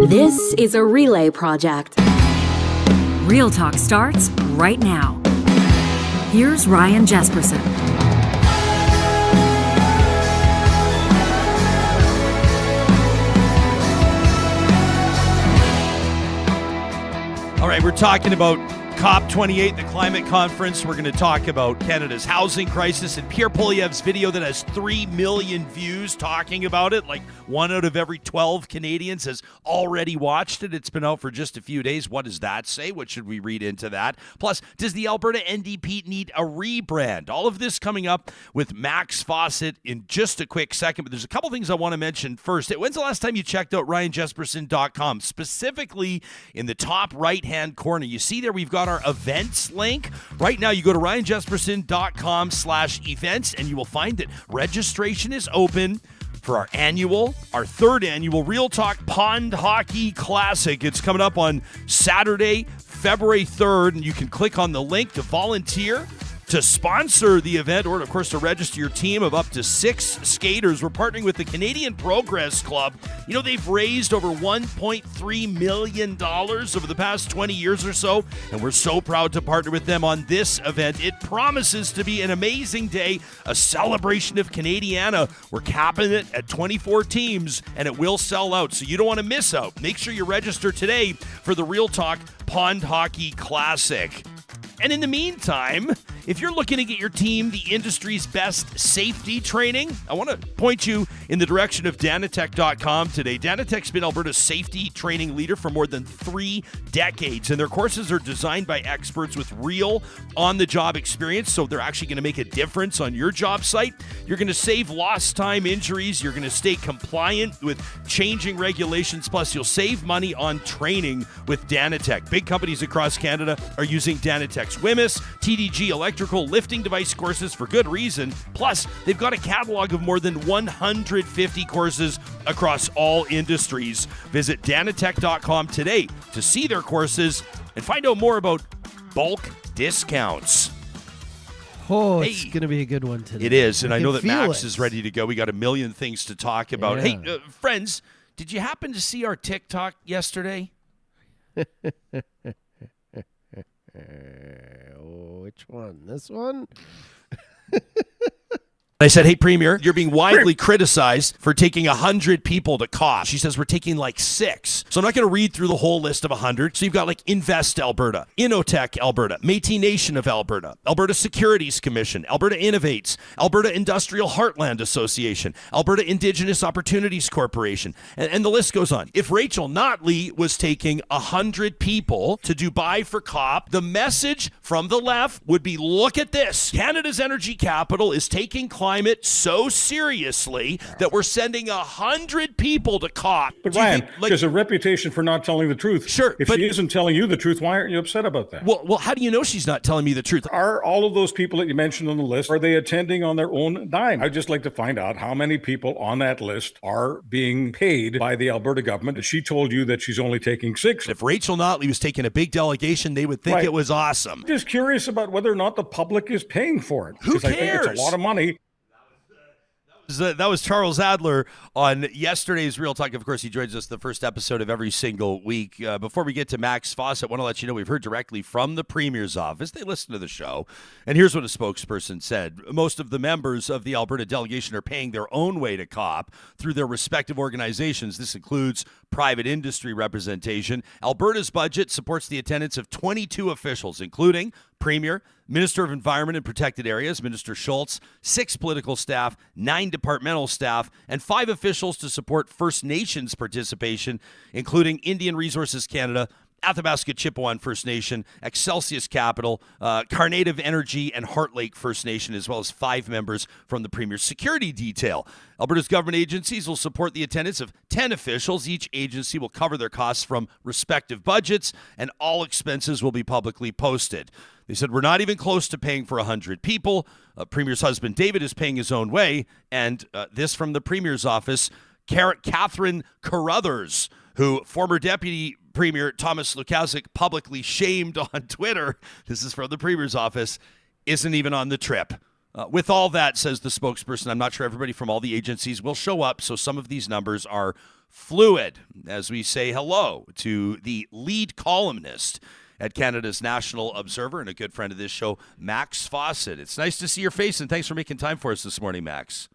This is a relay project. Real Talk starts right now. Here's Ryan Jesperson. All right, we're talking about COP-28, the climate conference. We're going to talk about Canada's housing crisis and Pierre Poilievre's video that has 3 million views talking about it. Like 1 out of every 12 Canadians has already watched it. It's been out for just a few days. What does that say? What should we read into that? Plus, does the Alberta NDP need a rebrand? All of this coming up with Max Fawcett in just a quick second. But there's a couple things I want to mention first. When's the last time you checked out RyanJesperson.com? Specifically in the top right-hand corner. You see there we've got our events link. Right now, you go to ryanjesperson.com/events and you will find that registration is open for our third annual Real Talk Pond Hockey Classic. It's coming up on Saturday, February 3rd, and you can click on the link to volunteer to sponsor the event, or, of course, to register your team of up to 6 skaters. We're partnering with the Canadian Progress Club. You know, they've raised over $1.3 million over the past 20 years or so, and we're so proud to partner with them on this event. It promises to be an amazing day, a celebration of Canadiana. We're capping it at 24 teams, and it will sell out, so you don't want to miss out. Make sure you register today for the Real Talk Pond Hockey Classic. And in the meantime, if you're looking to get your team the industry's best safety training, I want to point you in the direction of Danatech.com today. Danatech's been Alberta's safety training leader for more than 3 decades, and their courses are designed by experts with real on-the-job experience, so they're actually going to make a difference on your job site. You're going to save lost time injuries. You're going to stay compliant with changing regulations, plus you'll save money on training with Danatech. Big companies across Canada are using Danatech's WMIS, TDG electrical lifting device courses for good reason. Plus, they've got a catalog of more than 150 courses across all industries. Visit Danatech.com today to see their courses and find out more about bulk discounts. Oh, it's going to be a good one today. It is, and I know that Max is ready to go. We got a million things to talk about. Yeah. Hey, friends, did you happen to see our TikTok yesterday? Which one? This one? I said, hey, Premier, you're being widely criticized for taking 100 people to COP. She says we're taking like 6. So I'm not going to read through the whole list of 100. So you've got like Invest Alberta, Innotech Alberta, Métis Nation of Alberta, Alberta Securities Commission, Alberta Innovates, Alberta Industrial Heartland Association, Alberta Indigenous Opportunities Corporation, and the list goes on. If Rachel Notley was taking 100 people to Dubai for COP, the message from the left would be, look at this. Canada's energy capital is taking climate so seriously that we're sending 100 people to COP. But Ryan, there's a reputation for not telling the truth. Sure. If she isn't telling you the truth, why aren't you upset about that? Well, how do you know she's not telling me the truth? Are all of those people that you mentioned on the list, are they attending on their own dime? I'd just like to find out how many people on that list are being paid by the Alberta government. She told you that she's only taking 6. If Rachel Notley was taking a big delegation, they would think it was awesome. Just curious about whether or not the public is paying for it. Who cares? I think it's a lot of money. That was Charles Adler on yesterday's Real Talk. Of course, he joins us the first episode of every single week. Before we get to Max Fawcett, I want to let you know we've heard directly from the Premier's office. They listen to the show. And here's what a spokesperson said. Most of the members of the Alberta delegation are paying their own way to COP through their respective organizations. This includes private industry representation. Alberta's budget supports the attendance of 22 officials, including Premier, Minister of Environment and Protected Areas, Minister Schultz, 6 political staff, 9 departmental staff, and 5 officials to support First Nations participation, including Indian Resources Canada, Athabasca Chippewan First Nation, Excelsius Capital, Carnative Energy, and Heart Lake First Nation, as well as 5 members from the Premier's security detail. Alberta's government agencies will support the attendance of 10 officials. Each agency will cover their costs from respective budgets, and all expenses will be publicly posted. They said, we're not even close to paying for 100 people. Premier's husband, David, is paying his own way. And this from the Premier's office, Catherine Carruthers, who former Deputy Premier Thomas Lukaszuk publicly shamed on Twitter, this is from the Premier's office, isn't even on the trip. With all that, says the spokesperson, I'm not sure everybody from all the agencies will show up, so some of these numbers are fluid as we say hello to the lead columnist at Canada's National Observer and a good friend of this show, Max Fawcett. It's nice to see your face, and thanks for making time for us this morning, Max.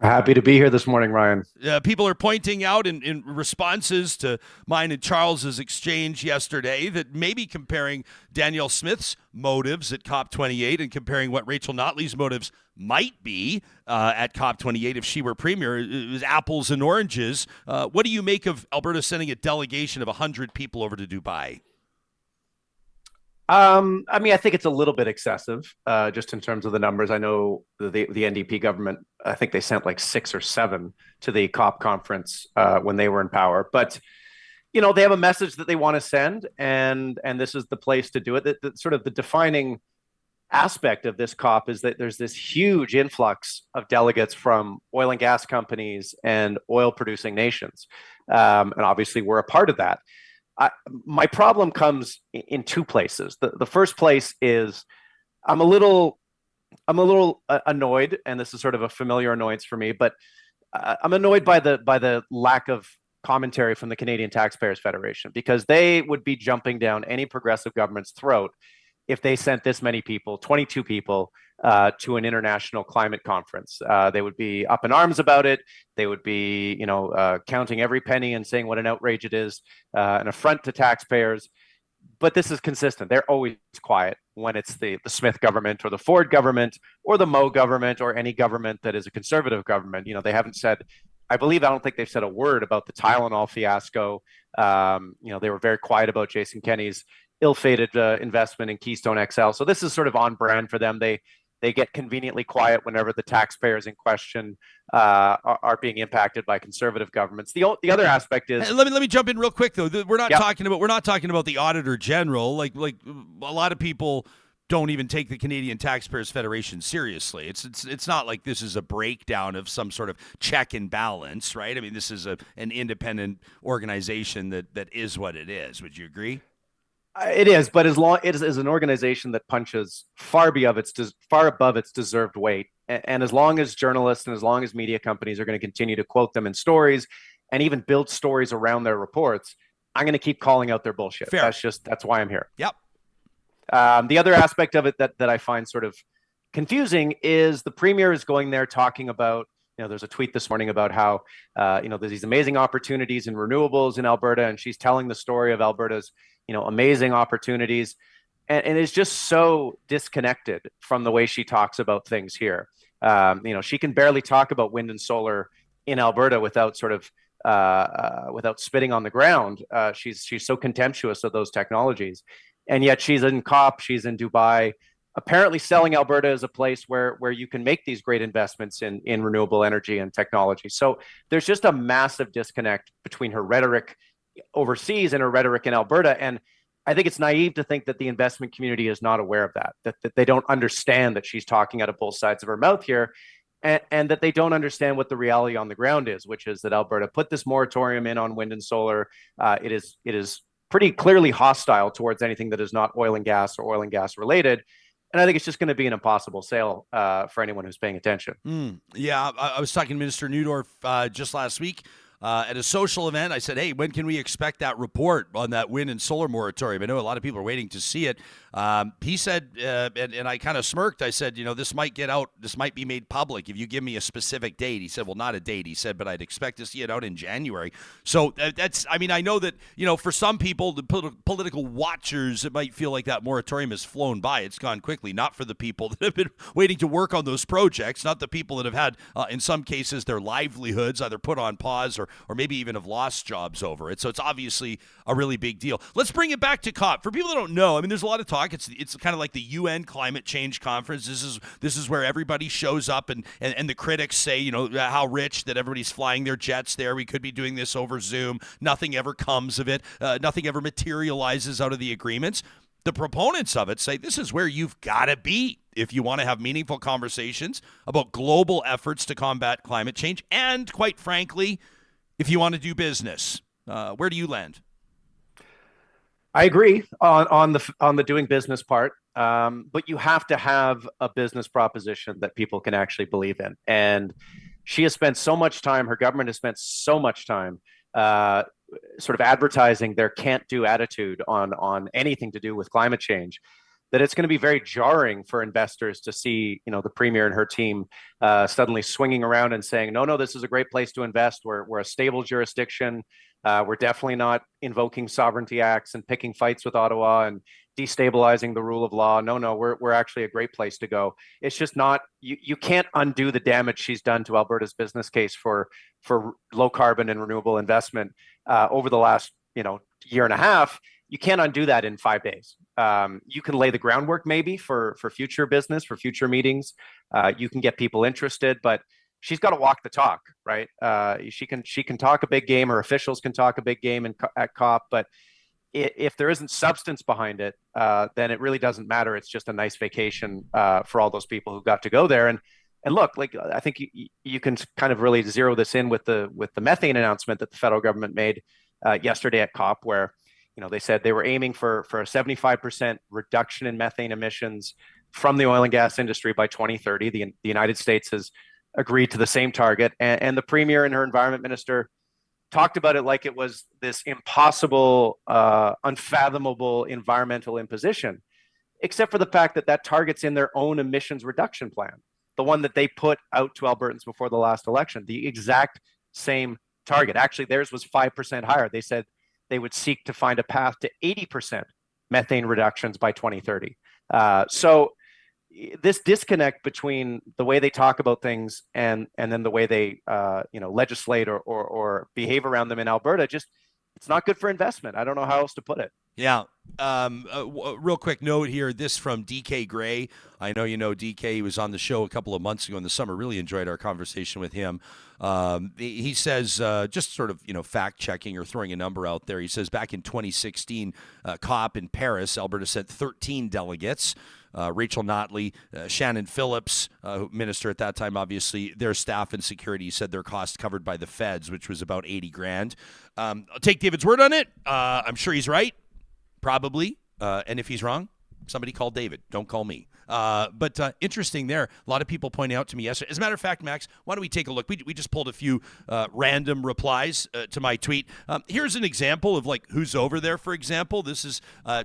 Happy to be here this morning, Ryan. People are pointing out in responses to mine and Charles's exchange yesterday that maybe comparing Danielle Smith's motives at COP-28 and comparing what Rachel Notley's motives might be at COP-28 if she were premier is apples and oranges. What do you make of Alberta sending a delegation of 100 people over to Dubai? I think it's a little bit excessive, just in terms of the numbers. I know the NDP government, I think they sent like 6 or 7 to the COP conference when they were in power. But, they have a message that they want to send, and this is the place to do it. The sort of the defining aspect of this COP is that there's this huge influx of delegates from oil and gas companies and oil-producing nations. And obviously, we're a part of that. My problem comes in 2 places. The first place is I'm a little annoyed, and this is sort of a familiar annoyance for me, but I'm annoyed by the lack of commentary from the Canadian Taxpayers Federation, because they would be jumping down any progressive government's throat if they sent this many people, 22 people, to an international climate conference. They would be up in arms about it. They would be, counting every penny and saying what an outrage it is, an affront to taxpayers. But this is consistent. They're always quiet when it's the Smith government or the Ford government or the Moe government or any government that is a conservative government. They haven't said, I don't think they've said a word about the Tylenol fiasco. They were very quiet about Jason Kenney's ill-fated investment in Keystone XL. So this is sort of on brand for them. They get conveniently quiet whenever the taxpayers in question are being impacted by conservative governments. The other aspect is, let me jump in real quick though. We're not talking about the Auditor General. Like a lot of people don't even take the Canadian Taxpayers Federation seriously. It's not like this is a breakdown of some sort of check and balance, right? I mean, this is an independent organization that is what it is. Would you agree? It is, but as long it is an organization that punches far above its deserved weight, and as long as journalists and as long as media companies are going to continue to quote them in stories and even build stories around their reports, I'm going to keep calling out their bullshit. Fair. That's why I'm here. Yep. The other aspect of it that I find sort of confusing is the premier is going there talking about, there's a tweet this morning about how, there's these amazing opportunities in renewables in Alberta, and she's telling the story of Alberta's, amazing opportunities. And it's just so disconnected from the way she talks about things here. She can barely talk about wind and solar in Alberta without sort of, without spitting on the ground. She's so contemptuous of those technologies. And yet she's in COP, she's in Dubai, apparently selling Alberta as a place where you can make these great investments in renewable energy and technology. So there's just a massive disconnect between her rhetoric overseas and her rhetoric in Alberta. And I think it's naive to think that the investment community is not aware of that they don't understand that she's talking out of both sides of her mouth here, and that they don't understand what the reality on the ground is, which is that Alberta put this moratorium in on wind and solar. It is pretty clearly hostile towards anything that is not oil and gas or oil and gas related. And I think it's just going to be an impossible sale for anyone who's paying attention. Yeah, I was talking to Minister Neudorf just last week at a social event. I said, hey, when can we expect that report on that wind and solar moratorium? I know a lot of people are waiting to see it. He said, and I kind of smirked, I said, this might get out, this might be made public if you give me a specific date. He said, well, not a date. He said, but I'd expect to see it out in January. So I know that, for some people, the political watchers, it might feel like that moratorium has flown by. It's gone quickly, not for the people that have been waiting to work on those projects, not the people that have had, in some cases, their livelihoods either put on pause or maybe even have lost jobs over it. So it's obviously a really big deal. Let's bring it back to COP. For people that don't know, there's a lot of talk. It's kind of like the UN climate change conference. This is where everybody shows up and the critics say, how rich that everybody's flying their jets there. We could be doing this over Zoom. Nothing ever comes of it. Nothing ever materializes out of the agreements. The proponents of it say this is where you've got to be if you want to have meaningful conversations about global efforts to combat climate change and, quite frankly, if you want to do business. Where do you land? I agree on the doing business part, but you have to have a business proposition that people can actually believe in. And she has spent so much time, her government has spent so much time sort of advertising their can't-do attitude on anything to do with climate change, that it's going to be very jarring for investors to see, the Premier and her team suddenly swinging around and saying, no, this is a great place to invest. We're a stable jurisdiction. We're definitely not invoking sovereignty acts and picking fights with Ottawa and destabilizing the rule of law. No, we're actually a great place to go. It's just not, you can't undo the damage she's done to Alberta's business case for low carbon and renewable investment over the last, year and a half. You can't undo that in 5 days. You can lay the groundwork maybe for future business, for future meetings. You can get people interested, but she's got to walk the talk, right? She can talk a big game, or officials can talk a big game at COP, but if there isn't substance behind it, then it really doesn't matter. It's just a nice vacation for all those people who got to go there. And look, like, I think you can kind of really zero this in with the methane announcement that the federal government made yesterday at COP, where they said they were aiming for a 75% reduction in methane emissions from the oil and gas industry by 2030. The United States has agreed to the same target. And the Premier and her environment minister talked about it like it was this impossible, unfathomable environmental imposition, except for the fact that target's in their own emissions reduction plan, the one that they put out to Albertans before the last election, the exact same target. Actually, theirs was 5% higher. They said they would seek to find a path to 80% methane reductions by 2030. So this disconnect between the way they talk about things and then the way they legislate or behave around them in Alberta, it's not good for investment. I don't know how else to put it. Yeah. Real quick note here, this from DK Gray. I know you know DK. He was on the show a couple of months ago in the summer. Really enjoyed our conversation with him. He says, just sort of, fact-checking or throwing a number out there. He says back in 2016, COP in Paris, Alberta sent 13 delegates. Rachel Notley, Shannon Phillips, minister at that time, obviously, their staff and security said their cost covered by the feds, which was about $80,000. I'll take David's word on it. I'm sure he's right, probably. And if he's wrong, somebody call David. Don't call me. But interesting there. A lot of people pointed out to me yesterday. As a matter of fact, Max, why don't we take a look? We just pulled a few random replies to my tweet. Here's an example of like who's over there, for example. This is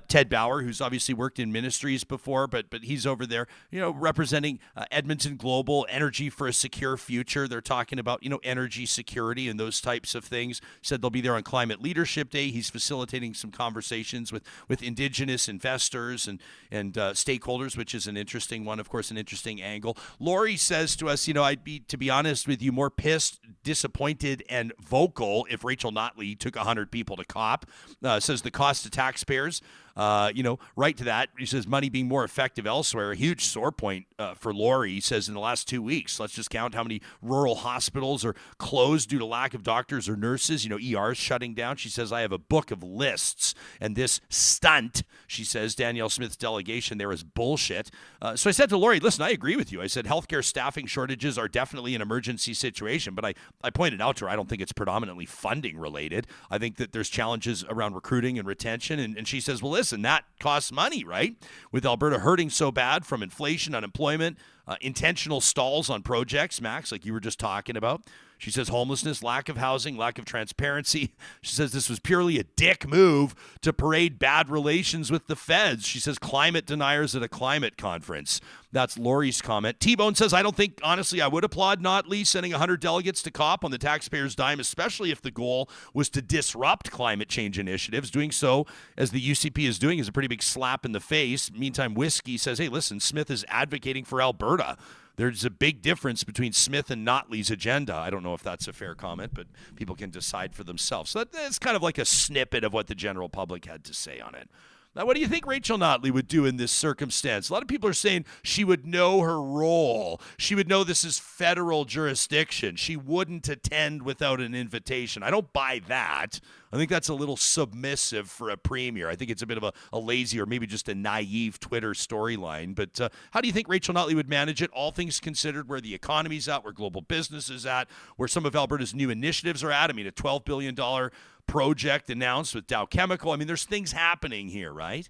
Ted Bauer, who's obviously worked in ministries before, but he's over there, representing Edmonton Global, Energy for a Secure Future. They're talking about, energy security and those types of things. Said they'll be there on Climate Leadership Day. He's facilitating some conversations with Indigenous investors and stakeholders, which is an interesting one, of course, an interesting angle. Lori says to us, I'd be, to be honest with you, more pissed, disappointed, and vocal if Rachel Notley took 100 people to COP. Says the cost to taxpayers, right to that. He says money being more effective elsewhere. A huge sore point for Lori. He says in the last 2 weeks, let's just count how many rural hospitals are closed due to lack of doctors or nurses, ERs shutting down. She says, I have a book of lists, and this stunt, she says, Danielle Smith's delegation there is bullshit. So I said to Lori, listen, I agree with you. I said healthcare staffing shortages are definitely an emergency situation, but I pointed out to her, I don't think it's predominantly funding related. I think that there's challenges around recruiting and retention. And she says, well, listen, that costs money, right? With Alberta hurting so bad from inflation, unemployment, intentional stalls on projects, Max, like you were just talking about. She says homelessness, lack of housing, lack of transparency. She says this was purely a dick move to parade bad relations with the feds. She says climate deniers at a climate conference. That's Lori's comment. T-Bone says, I don't think, honestly, I would applaud Notley sending 100 delegates to COP on the taxpayers' dime, especially if the goal was to disrupt climate change initiatives. Doing so, as the UCP is doing, is a pretty big slap in the face. Meantime, Whiskey says, hey, listen, Smith is advocating for Alberta. There's a big difference between Smith and Notley's agenda. I don't know if that's a fair comment, but people can decide for themselves. So that's kind of like a snippet of what the general public had to say on it. Now, what do you think Rachel Notley would do in this circumstance? A lot of people are saying she would know her role. She would know this is federal jurisdiction. She wouldn't attend without an invitation. I don't buy that. I think that's a little submissive for a premier. I think it's a bit of a lazy or maybe just a naive Twitter storyline. But how do you think Rachel Notley would manage it, all things considered, where the economy's at, where global business is at, where some of Alberta's new initiatives are at? I mean, a $12 billion project announced with Dow Chemical. I mean, there's things happening here, right?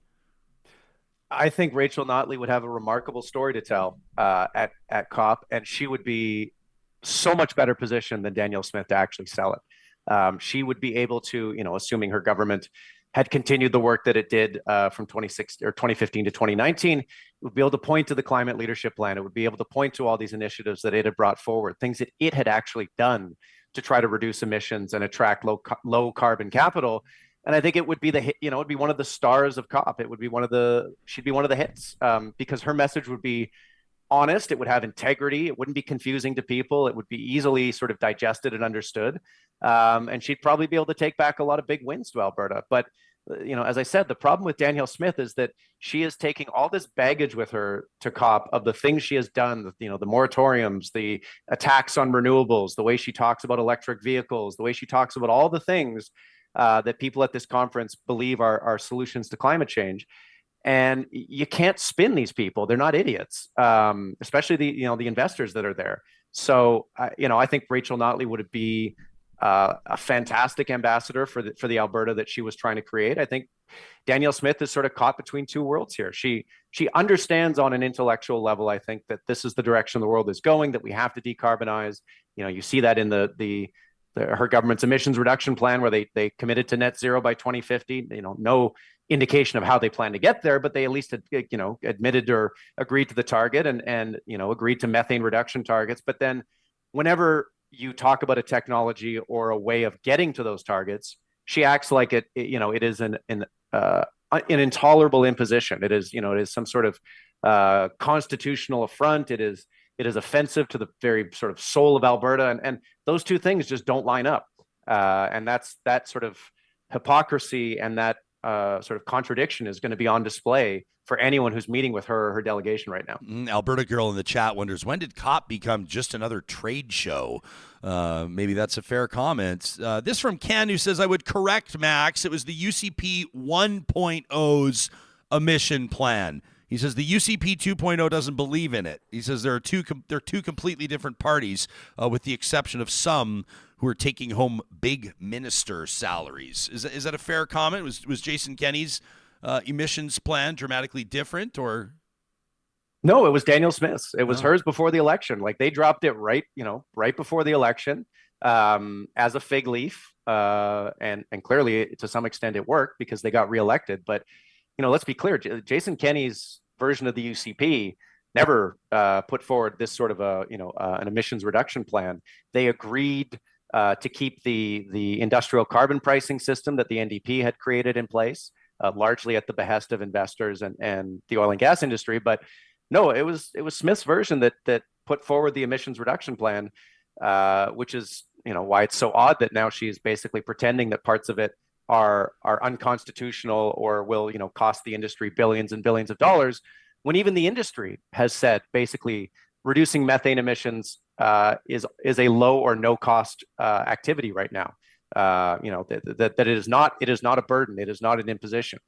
I think Rachel Notley would have a remarkable story to tell at COP, and she would be so much better positioned than Danielle Smith to actually sell it. She would be able to, assuming her government had continued the work that it did from 2015 to 2019, it would be able to point to the climate leadership plan. It would be able to point to all these initiatives that it had brought forward, things that it had actually done to try to reduce emissions and attract low carbon capital. And I think it would be it'd be one of the stars of COP. It would be she'd be one of the hits because her message would be honest. It would have integrity. It wouldn't be confusing to people. It would be easily sort of digested and understood. And she'd probably be able to take back a lot of big wins to Alberta. But, as I said, the problem with Danielle Smith is that she is taking all this baggage with her to COP of the things she has done, the moratoriums, the attacks on renewables, the way she talks about electric vehicles, the way she talks about all the things that people at this conference believe are solutions to climate change. And you can't spin these people. They're not idiots, especially the investors that are there. So, I think Rachel Notley would be a fantastic ambassador for the Alberta that she was trying to create. I think Danielle Smith is sort of caught between two worlds here. She understands on an intellectual level, I think, that this is the direction the world is going, that we have to decarbonize. You see that in her government's emissions reduction plan, where they committed to net zero by 2050. No indication of how they plan to get there, but they at least admitted or agreed to the target and agreed to methane reduction targets. But then whenever you talk about a technology or a way of getting to those targets, she acts like it is an intolerable imposition. It is some sort of constitutional affront. It is offensive to the very sort of soul of Alberta, and those two things just don't line up. And that sort of hypocrisy and that sort of contradiction is going to be on display for anyone who's meeting with her or her delegation right now. Alberta Girl in the chat wonders, when did COP become just another trade show? Maybe that's a fair comment. This from Ken, who says, I would correct Max. It was the UCP 1.0's emission plan. He says the UCP 2.0 doesn't believe in it. He says they're two completely different parties, with the exception of some who are taking home big minister salaries. Is that a fair comment? Was Jason Kenney's emissions plan dramatically different, or? No, it was Danielle Smith's. It was hers before the election. Like, they dropped it right before the election as a fig leaf, and clearly to some extent it worked because they got reelected. But let's be clear, Jason Kenney's version of the UCP never put forward this sort of an emissions reduction plan. They agreed to keep the industrial carbon pricing system that the NDP had created in place, largely at the behest of investors and the oil and gas industry. But no, it was Smith's version that put forward the emissions reduction plan, which is why it's so odd that now she's basically pretending that parts of it are unconstitutional or will cost the industry billions and billions of dollars, when even the industry has said basically reducing methane emissions is a low or no cost activity right now. That it is not a burden. It is not an imposition.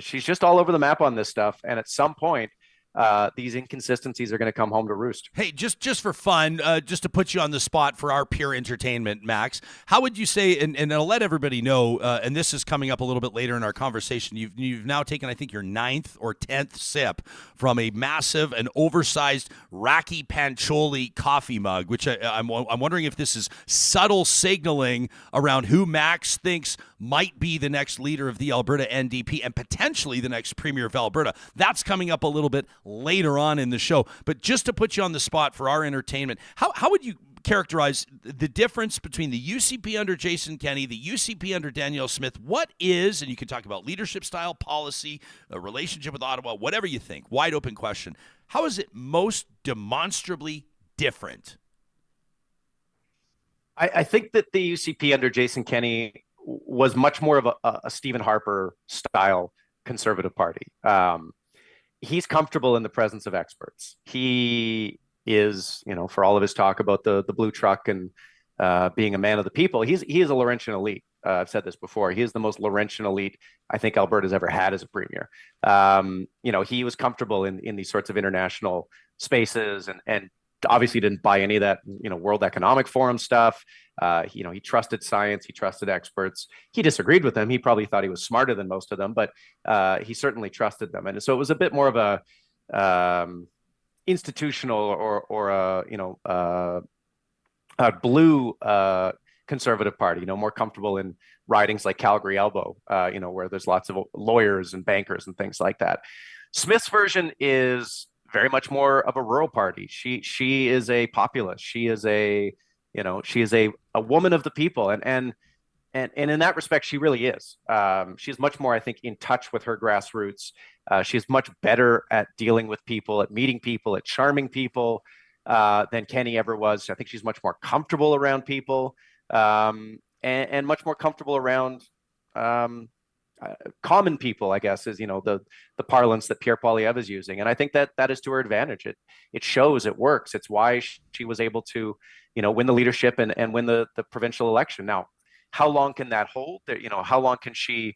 She's just all over the map on this stuff, and at some point these inconsistencies are going to come home to roost. Hey, just for fun, just to put you on the spot for our pure entertainment, Max, how would you say, and I'll let everybody know, and this is coming up a little bit later in our conversation, you've now taken, I think, your 9th or 10th sip from a massive and oversized Raki Pancholi coffee mug, which I'm wondering if this is subtle signaling around who Max thinks might be the next leader of the Alberta NDP and potentially the next Premier of Alberta. That's coming up a little bit later on in the show. But just to put you on the spot for our entertainment, how would you characterize the difference between the UCP under Jason Kenney, the UCP under Danielle Smith? What is, and you can talk about leadership style, policy, a relationship with Ottawa, whatever you think, wide open question. How is it most demonstrably different? I think that the UCP under Jason Kenney was much more of a Stephen Harper style conservative party. He's comfortable in the presence of experts. He is, for all of his talk about the blue truck and being a man of the people, he is a Laurentian elite. I've said this before. He is the most Laurentian elite I think Alberta's ever had as a premier. He was comfortable in these sorts of international spaces and obviously didn't buy any of that, World Economic Forum stuff. He trusted science. He trusted experts. He disagreed with them. He probably thought he was smarter than most of them, but he certainly trusted them. And so it was a bit more of a institutional or a blue Conservative Party, more comfortable in ridings like Calgary Elbow, where there's lots of lawyers and bankers and things like that. Smith's version is very much more of a rural party. She is a populist. She is a woman of the people, and in that respect, she really is. She's much more, I think, in touch with her grassroots. She's much better at dealing with people, at meeting people, at charming people than Kenney ever was. I think she's much more comfortable around people and much more comfortable around common people, I guess, is the parlance that Pierre Poilievre is using, and I think that is to her advantage. It shows, it works. It's why she was able to win the leadership and win the provincial election. Now, how long can that hold? How long can she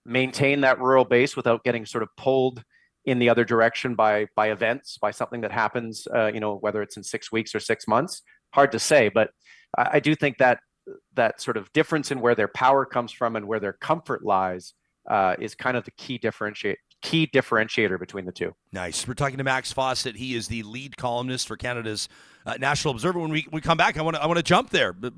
maintain that rural base without getting sort of pulled in the other direction by events, by something that happens, whether it's in 6 weeks or 6 months? Hard to say, but I do think that sort of difference in where their power comes from and where their comfort lies is kind of the key differentiator between the two. Nice. We're talking to Max Fawcett. He is the lead columnist for Canada's National Observer. When we come back, I want to jump there. But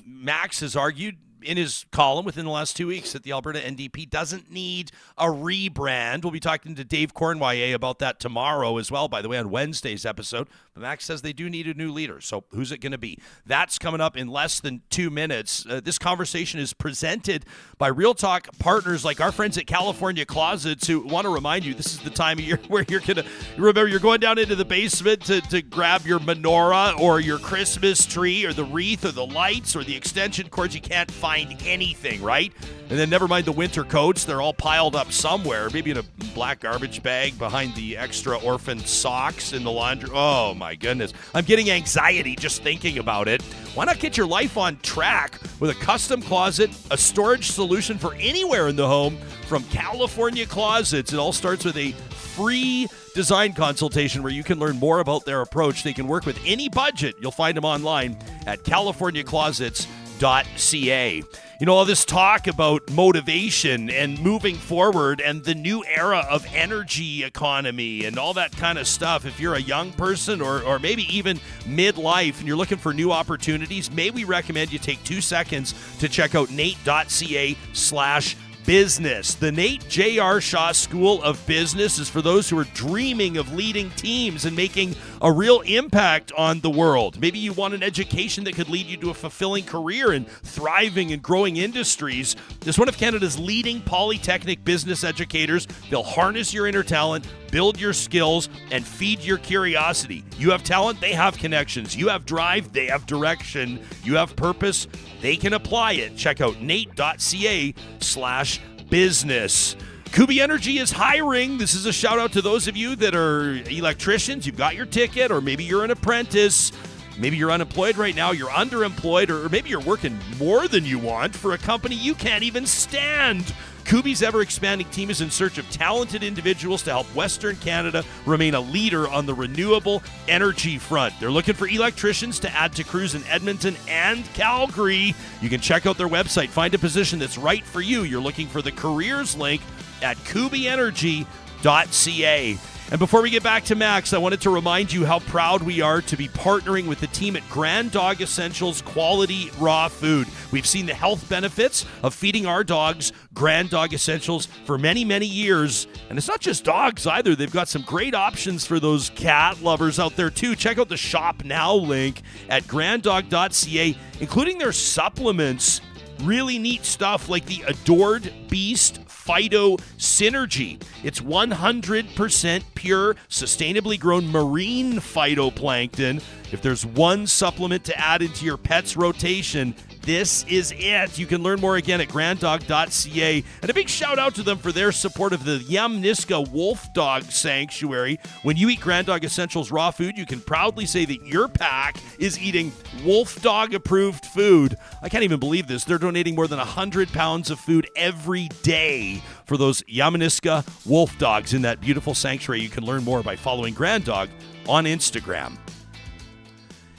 Max has argued in his column within the last 2 weeks that the Alberta NDP doesn't need a rebrand. We'll be talking to Dave Cornwallier about that tomorrow as well, by the way, on Wednesday's episode. But Max says they do need a new leader. So who's it going to be? That's coming up in less than 2 minutes. This conversation is presented by Real Talk partners like our friends at California Closets, who want to remind you this is the time of year where you're going down into the basement to grab your menorah or your Christmas tree or the wreath or the lights or the extension cords. You can't find anything, right? And then never mind the winter coats. They're all piled up somewhere, maybe in a black garbage bag behind the extra orphan socks in the laundry. Oh my goodness. I'm getting anxiety just thinking about it. Why not get your life on track with a custom closet, a storage solution for anywhere in the home from California Closets? It all starts with a free design consultation where you can learn more about their approach. They can work with any budget. You'll find them online at californiaclosets.ca. All this talk about motivation and moving forward and the new era of energy economy and all that kind of stuff. If you're a young person or maybe even midlife and you're looking for new opportunities, may we recommend you take 2 seconds to check out nate.ca/business. The Nate J.R. Shaw School of Business is for those who are dreaming of leading teams and making a real impact on the world. Maybe you want an education that could lead you to a fulfilling career in thriving and growing industries. As one of Canada's leading polytechnic business educators, they'll harness your inner talent, build your skills, and feed your curiosity. You have talent, they have connections. You have drive, they have direction. You have purpose, they can apply it. Check out nate.ca/business. Kubi Energy is hiring. This is a shout out to those of you that are electricians. You've got your ticket, or maybe you're an apprentice. Maybe you're unemployed right now, you're underemployed, or maybe you're working more than you want for a company you can't even stand. Kubi's ever-expanding team is in search of talented individuals to help Western Canada remain a leader on the renewable energy front. They're looking for electricians to add to crews in Edmonton and Calgary. You can check out their website, find a position that's right for you. You're looking for the careers link at kubienergy.ca. And before we get back to Max, I wanted to remind you how proud we are to be partnering with the team at Grand Dog Essentials Quality Raw Food. We've seen the health benefits of feeding our dogs Grand Dog Essentials for many, many years. And it's not just dogs either. They've got some great options for those cat lovers out there too. Check out the Shop Now link at granddog.ca, including their supplements. Really neat stuff like the Adored Beast Phyto Synergy. It's 100% pure, sustainably grown marine phytoplankton. If there's one supplement to add into your pet's rotation, this is it. You can learn more again at granddog.ca. And a big shout out to them for their support of the Yamniska Wolf Dog Sanctuary. When you eat Grand Dog Essentials raw food, you can proudly say that your pack is eating Wolf Dog approved food. I can't even believe this. They're donating more than 100 pounds of food every day for those Yamniska Wolf Dogs in that beautiful sanctuary. You can learn more by following Grand Dog on Instagram.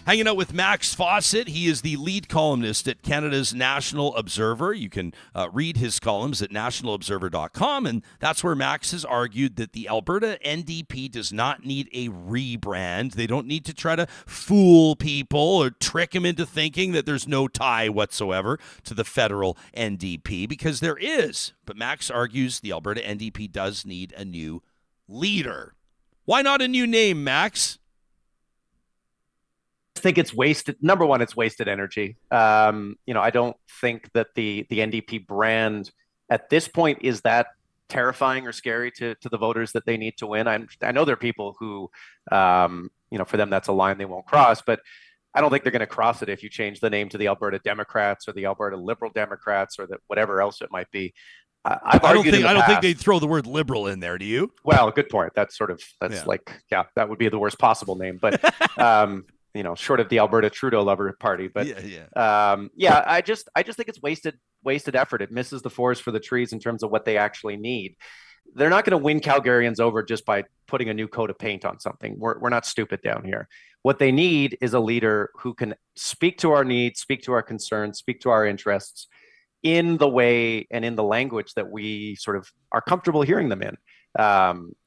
Hanging out with Max Fawcett. He is the lead columnist at Canada's National Observer. You can read his columns at nationalobserver.com, and that's where Max has argued that the Alberta NDP does not need a rebrand. They don't need to try to fool people or trick them into thinking that there's no tie whatsoever to the federal NDP, because there is. But Max argues the Alberta NDP does need a new leader. Why not a new name, Max? I think it's wasted. Number one, it's wasted energy. I don't think that the NDP brand at this point is that terrifying or scary to the voters that they need to win. I know there are people who, for them that's a line they won't cross, but I don't think they're going to cross it if you change the name to the Alberta Democrats or the Alberta Liberal Democrats or whatever else it might be. I don't think they'd throw the word liberal in there. Do you? Well, good point. That would be the worst possible name, but. Short of the Alberta Trudeau lover party, but I just think it's wasted effort. It misses the forest for the trees in terms of what they actually need. They're not going to win Calgarians over just by putting a new coat of paint on something. We're not stupid down here. What they need is a leader who can speak to our needs, speak to our concerns, speak to our interests in the way and in the language that we sort of are comfortable hearing them in.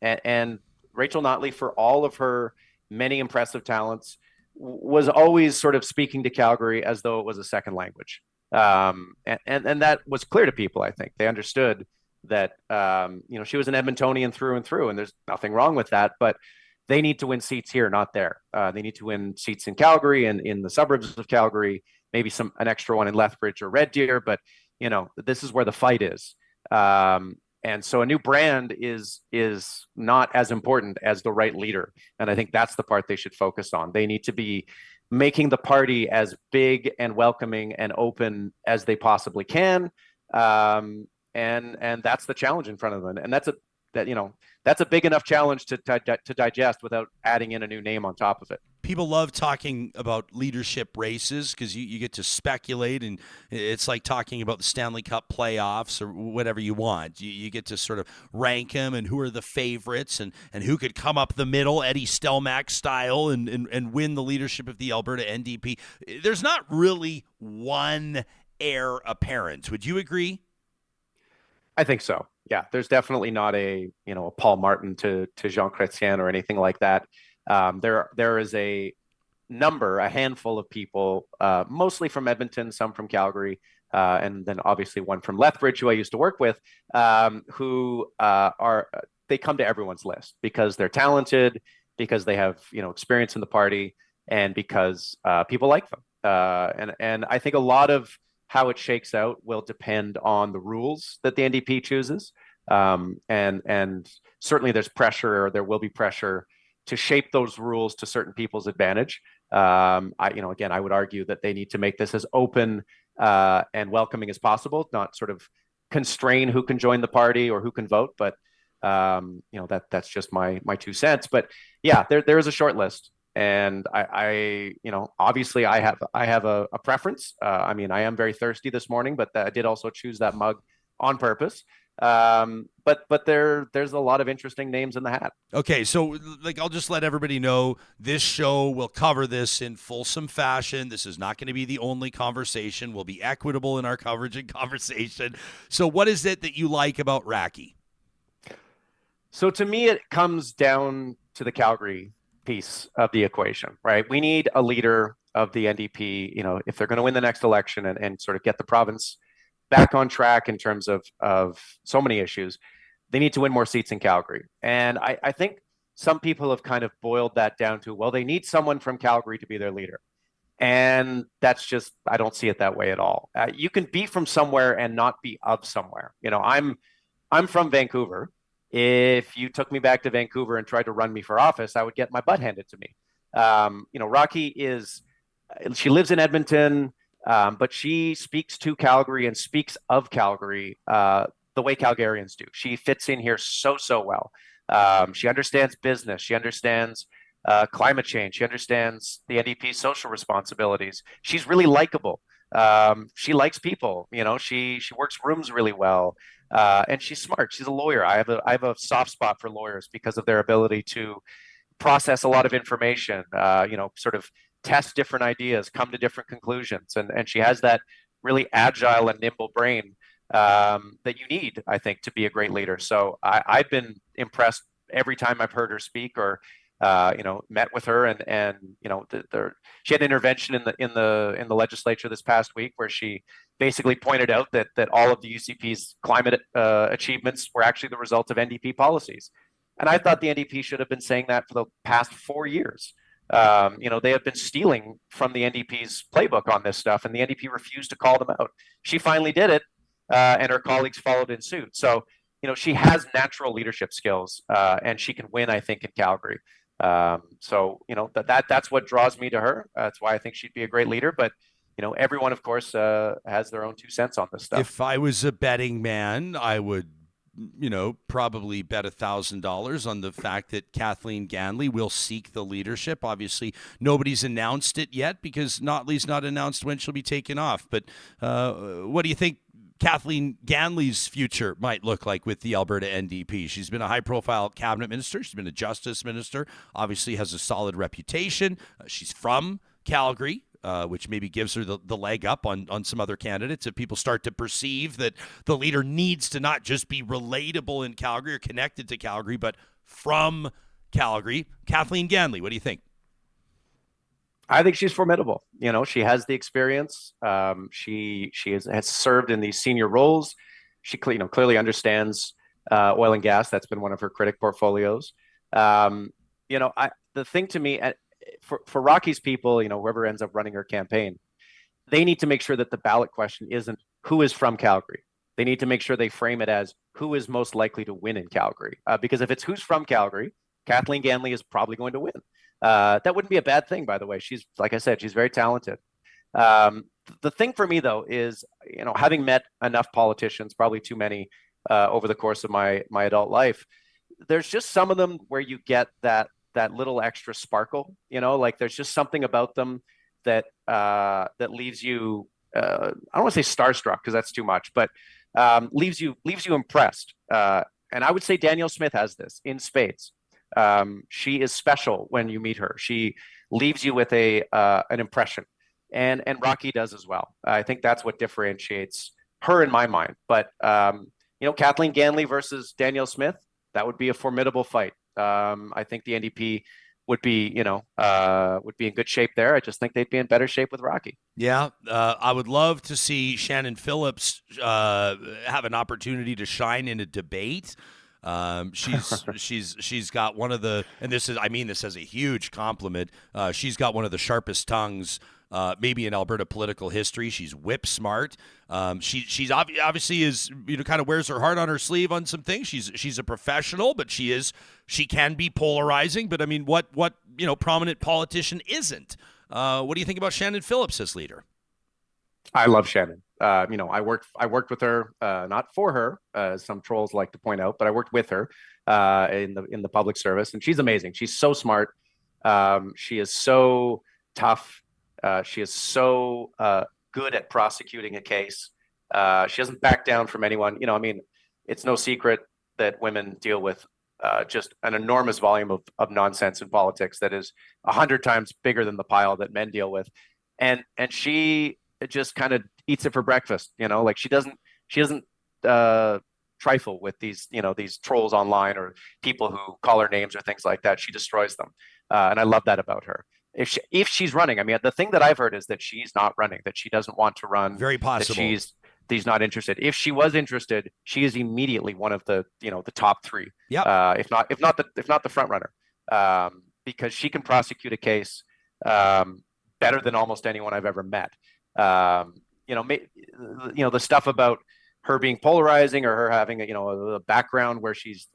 And Rachel Notley, for all of her many impressive talents, was always sort of speaking to Calgary as though it was a second language. And that was clear to people, I think. They understood that, she was an Edmontonian through and through, and there's nothing wrong with that, but they need to win seats here, not there. They need to win seats in Calgary and in the suburbs of Calgary, maybe an extra one in Lethbridge or Red Deer, but, this is where the fight is. And so a new brand is not as important as the right leader. And I think that's the part they should focus on. They need to be making the party as big and welcoming and open as they possibly can. And that's the challenge in front of them. And that's a big enough challenge to digest without adding in a new name on top of it. People love talking about leadership races because you get to speculate, and it's like talking about the Stanley Cup playoffs or whatever you want. You get to sort of rank them and who are the favorites and who could come up the middle, Eddie Stelmach style, and win the leadership of the Alberta NDP. There's not really one heir apparent. Would you agree? I think so. Yeah, there's definitely not a Paul Martin to Jean Chrétien or anything like that. There is a handful of people, mostly from Edmonton, some from Calgary, and then obviously one from Lethbridge, who I used to work with, who they come to everyone's list because they're talented, because they have experience in the party, and because people like them. And I think a lot of how it shakes out will depend on the rules that the NDP chooses. And certainly there's pressure, or there will be pressure to shape those rules to certain people's advantage. I would argue that they need to make this as open and welcoming as possible, not sort of constrain who can join the party or who can vote. But that's just my 2 cents. But yeah, there is a short list. And I obviously I have a preference. I am very thirsty this morning, but I did also choose that mug on purpose. But there's a lot of interesting names in the hat. Okay, so I'll just let everybody know this show will cover this in fulsome fashion. This is not going to be the only conversation. We'll be equitable in our coverage and conversation. So what is it that you like about Raki? So to me, it comes down to the Calgary piece of the equation, right? We need a leader of the NDP, if they're going to win the next election and sort of get the province back on track in terms of so many issues. They need to win more seats in Calgary. And I think some people have kind of boiled that down to, well, they need someone from Calgary to be their leader. And that's just, I don't see it that way at all. You can be from somewhere and not be of somewhere. I'm from Vancouver. If you took me back to Vancouver and tried to run me for office, I would get my butt handed to me. Raki she lives in Edmonton, but she speaks to Calgary and speaks of Calgary the way Calgarians do. She fits in here so well. She understands business. She understands climate change. She understands the NDP's social responsibilities. She's really likable. She likes people. She works rooms really well. And she's smart. She's a lawyer. I have a soft spot for lawyers because of their ability to process a lot of information, sort of test different ideas, come to different conclusions. And she has that really agile and nimble brain that you need, I think, to be a great leader. So I've been impressed every time I've heard her speak or met with her, and she had an intervention in the legislature this past week where she basically pointed out that all of the UCP's climate achievements were actually the result of NDP policies. And I thought the NDP should have been saying that for the past 4 years. They have been stealing from the NDP's playbook on this stuff, and the NDP refused to call them out. She finally did it, and her colleagues followed in suit. So, she has natural leadership skills, and she can win, I think, in Calgary. That's what draws me to her. That's why I think she'd be a great leader. But everyone, of course, has their own 2 cents on this stuff. If I was a betting man, I would, probably bet $1,000 on the fact that Kathleen Ganley will seek the leadership. Obviously, nobody's announced it yet because Notley's not announced when she'll be taken off. But what do you think Kathleen Ganley's future might look like with the Alberta NDP? She's been a high-profile cabinet minister. She's been a justice minister. Obviously has a solid reputation. She's from Calgary, which maybe gives her the leg up on some other candidates if people start to perceive that the leader needs to not just be relatable in Calgary or connected to Calgary, but from Calgary. Kathleen Ganley, what do you think? I think she's formidable. She has the experience. She has served in these senior roles. She clearly understands oil and gas. That's been one of her critic portfolios. The thing to me, for Rocky's people, whoever ends up running her campaign, they need to make sure that the ballot question isn't who is from Calgary. They need to make sure they frame it as who is most likely to win in Calgary. Because if it's who's from Calgary, Kathleen Ganley is probably going to win. That wouldn't be a bad thing, by the way. She's, like I said, she's very talented. The thing for me, though, is, having met enough politicians, probably too many over the course of my adult life, there's just some of them where you get that little extra sparkle, like there's just something about them that leaves you, I don't want to say starstruck because that's too much, but leaves you impressed. And I would say Danielle Smith has this in spades. She is special when you meet her. She leaves you with an impression, and Rocky does as well. I think that's what differentiates her in my mind. But Kathleen Ganley versus Danielle Smith, that would be a formidable fight. I think the NDP would be in good shape there. I just think they'd be in better shape with Rocky. Yeah, I would love to see Shannon Phillips have an opportunity to shine in a debate. She's got one of the, and I mean this as a huge compliment. She's got one of the sharpest tongues, maybe in Alberta political history. She's whip smart. She's obviously is, kind of wears her heart on her sleeve on some things. She's a professional, but she can be polarizing. But I mean, what prominent politician isn't? What do you think about Shannon Phillips as leader? I love Shannon. I worked with her, not for her, as some trolls like to point out, but I worked with her in the public service, and she's amazing. She's so smart. She is so tough. She is so good at prosecuting a case. She doesn't back down from anyone. It's no secret that women deal with just an enormous volume of nonsense in politics that is 100 times bigger than the pile that men deal with, and she just kind of eats it for breakfast. She doesn't trifle with these trolls online or people who call her names or things like that. She destroys them, and I love that about her. If she's running, I mean, the thing that I've heard is that she's not running, that she doesn't want to run. Very possible. That she's not interested. If she was interested, she is immediately one of the top 3. Yeah. If not the front runner, because she can prosecute a case better than almost anyone I've ever met. The stuff about her being polarizing or her having a background where she's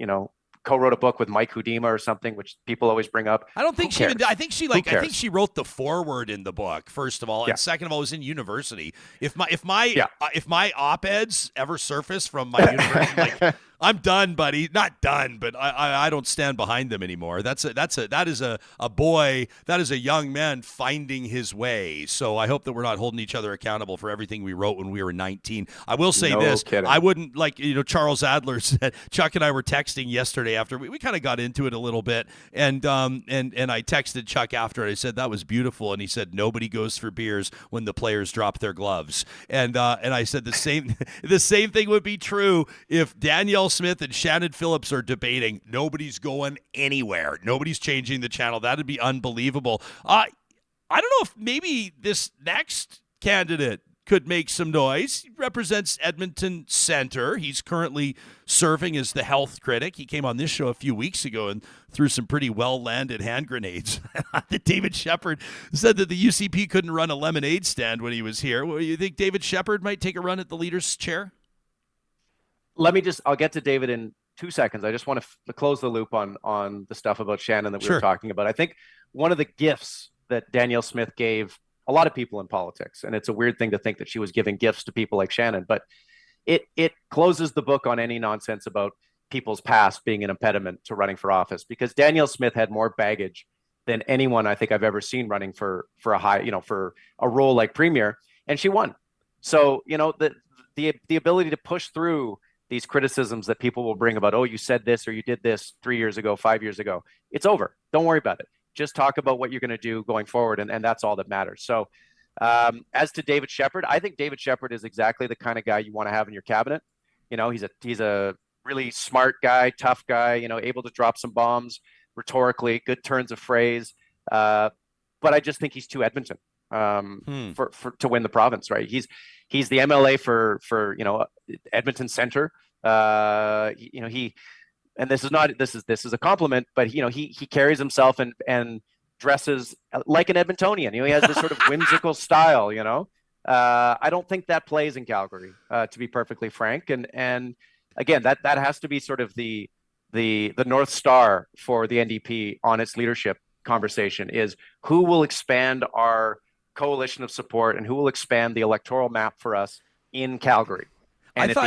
co-wrote a book with Mike Hudema or something, which people always bring up. I don't think she even. I think she wrote the foreword in the book, first of all, and second of all, was in university. If my op-eds ever surface from my university, I'm done, buddy. Not done, but I don't stand behind them anymore. That is a boy. That is a young man finding his way. So I hope that we're not holding each other accountable for everything we wrote when we were 19. I will say this: kidding. I wouldn't Charles Adler said. Chuck and I were texting yesterday after we kind of got into it a little bit, and I texted Chuck after it. I said that was beautiful, and he said nobody goes for beers when the players drop their gloves, and I said the same thing would be true if Danielle Smith and Shannon Phillips are debating. Nobody's going anywhere. Nobody's changing the channel. That'd be unbelievable. I don't know if maybe this next candidate could make some noise. He represents Edmonton Centre. He's currently serving as the health critic. He came on this show a few weeks ago and threw some pretty well-landed hand grenades. David Shepherd said that the UCP couldn't run a lemonade stand when he was here. Well, you think David Shepherd might take a run at the leader's chair? I'll get to David in 2 seconds. I just want to close the loop on the stuff about Shannon that we were talking about. I think one of the gifts that Danielle Smith gave a lot of people in politics, and it's a weird thing to think that she was giving gifts to people like Shannon, but it closes the book on any nonsense about people's past being an impediment to running for office, because Danielle Smith had more baggage than anyone I think I've ever seen running for a role like premier, and she won. So, the ability to push through these criticisms that people will bring about, oh, you said this or you did this 3 years ago, 5 years ago, it's over. Don't worry about it. Just talk about what you're going to do going forward, and that's all that matters. So as to David Shepherd, I think David Shepherd is exactly the kind of guy you want to have in your cabinet. He's a really smart guy, tough guy, able to drop some bombs rhetorically, good turns of phrase. But I just think he's too Edmonton to win the province, right? He's the MLA for Edmonton Centre. And this is a compliment, but he carries himself and dresses like an Edmontonian. He has this sort of whimsical style. I don't think that plays in Calgary, to be perfectly frank. And again, that has to be sort of the North Star for the NDP on its leadership conversation, is who will expand our coalition of support and who will expand the electoral map for us in Calgary. And if the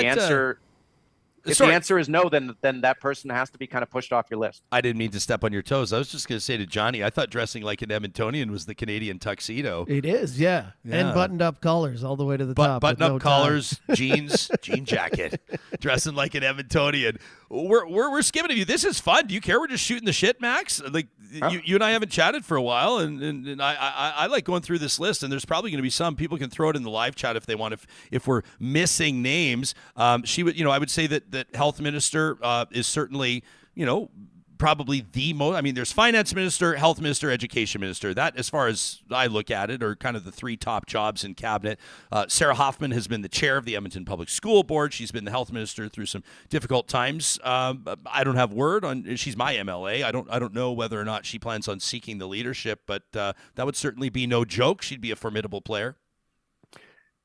answer is no, then that person has to be kind of pushed off your list. I didn't mean to step on your toes. I was just going to say to Johnny, I thought dressing like an Edmontonian was the Canadian tuxedo. It is, yeah. And buttoned-up collars all the way to the top. Button-up collars, jeans, jean jacket, dressing like an Edmontonian. We're skipping you. This is fun. Do you care? We're just shooting the shit, Max. Like you and I haven't chatted for a while, and I like going through this list. And there's probably going to be some people can throw it in the live chat if they want. If we're missing names, she would. I would say that health minister is certainly probably the most. I mean, there's finance minister, health minister, education minister. That, as far as I look at it, are kind of the three top jobs in cabinet. Sarah Hoffman has been the chair of the Edmonton Public School Board. She's been the health minister through some difficult times. I don't have word on. She's my MLA. I don't know whether or not she plans on seeking the leadership, but that would certainly be no joke. She'd be a formidable player.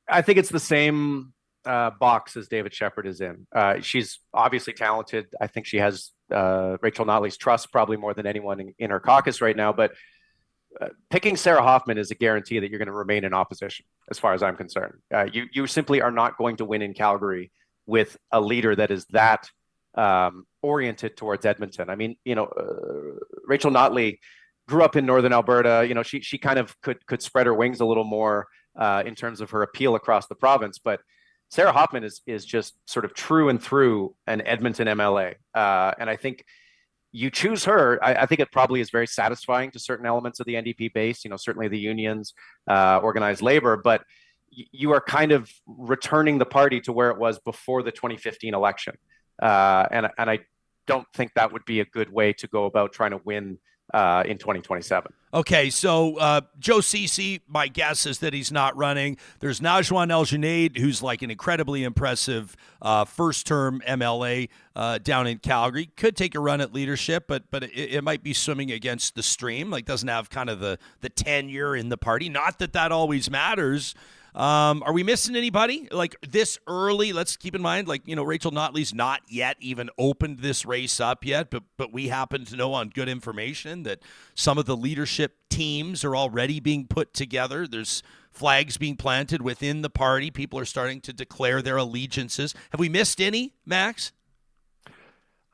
I think it's the same box as David Shepherd is in. She's obviously talented. I think she has Rachel Notley's trust probably more than anyone in her caucus right now. But picking Sarah Hoffman is a guarantee that you're going to remain in opposition, as far as I'm concerned. You simply are not going to win in Calgary with a leader that is that oriented towards Edmonton. I mean, Rachel Notley grew up in Northern Alberta. She kind of could spread her wings a little more in terms of her appeal across the province, but Sarah Hoffman is just sort of true and through an Edmonton MLA. And I think you choose her. I think it probably is very satisfying to certain elements of the NDP base, certainly the unions, organized labor, but you are kind of returning the party to where it was before the 2015 election. And I don't think that would be a good way to go about trying to win in 2027. Okay, so Joe Ceci, my guess is that he's not running. There's Najwan El-Junaid, who's like an incredibly impressive first-term MLA down in Calgary. Could take a run at leadership, but it might be swimming against the stream. Like, doesn't have kind of the tenure in the party. Not that always matters. Are we missing anybody like this early? Let's keep in mind, Rachel Notley's not yet even opened this race up yet, but we happen to know on good information that some of the leadership teams are already being put together. There's flags being planted within the party. People are starting to declare their allegiances. Have we missed any, Max?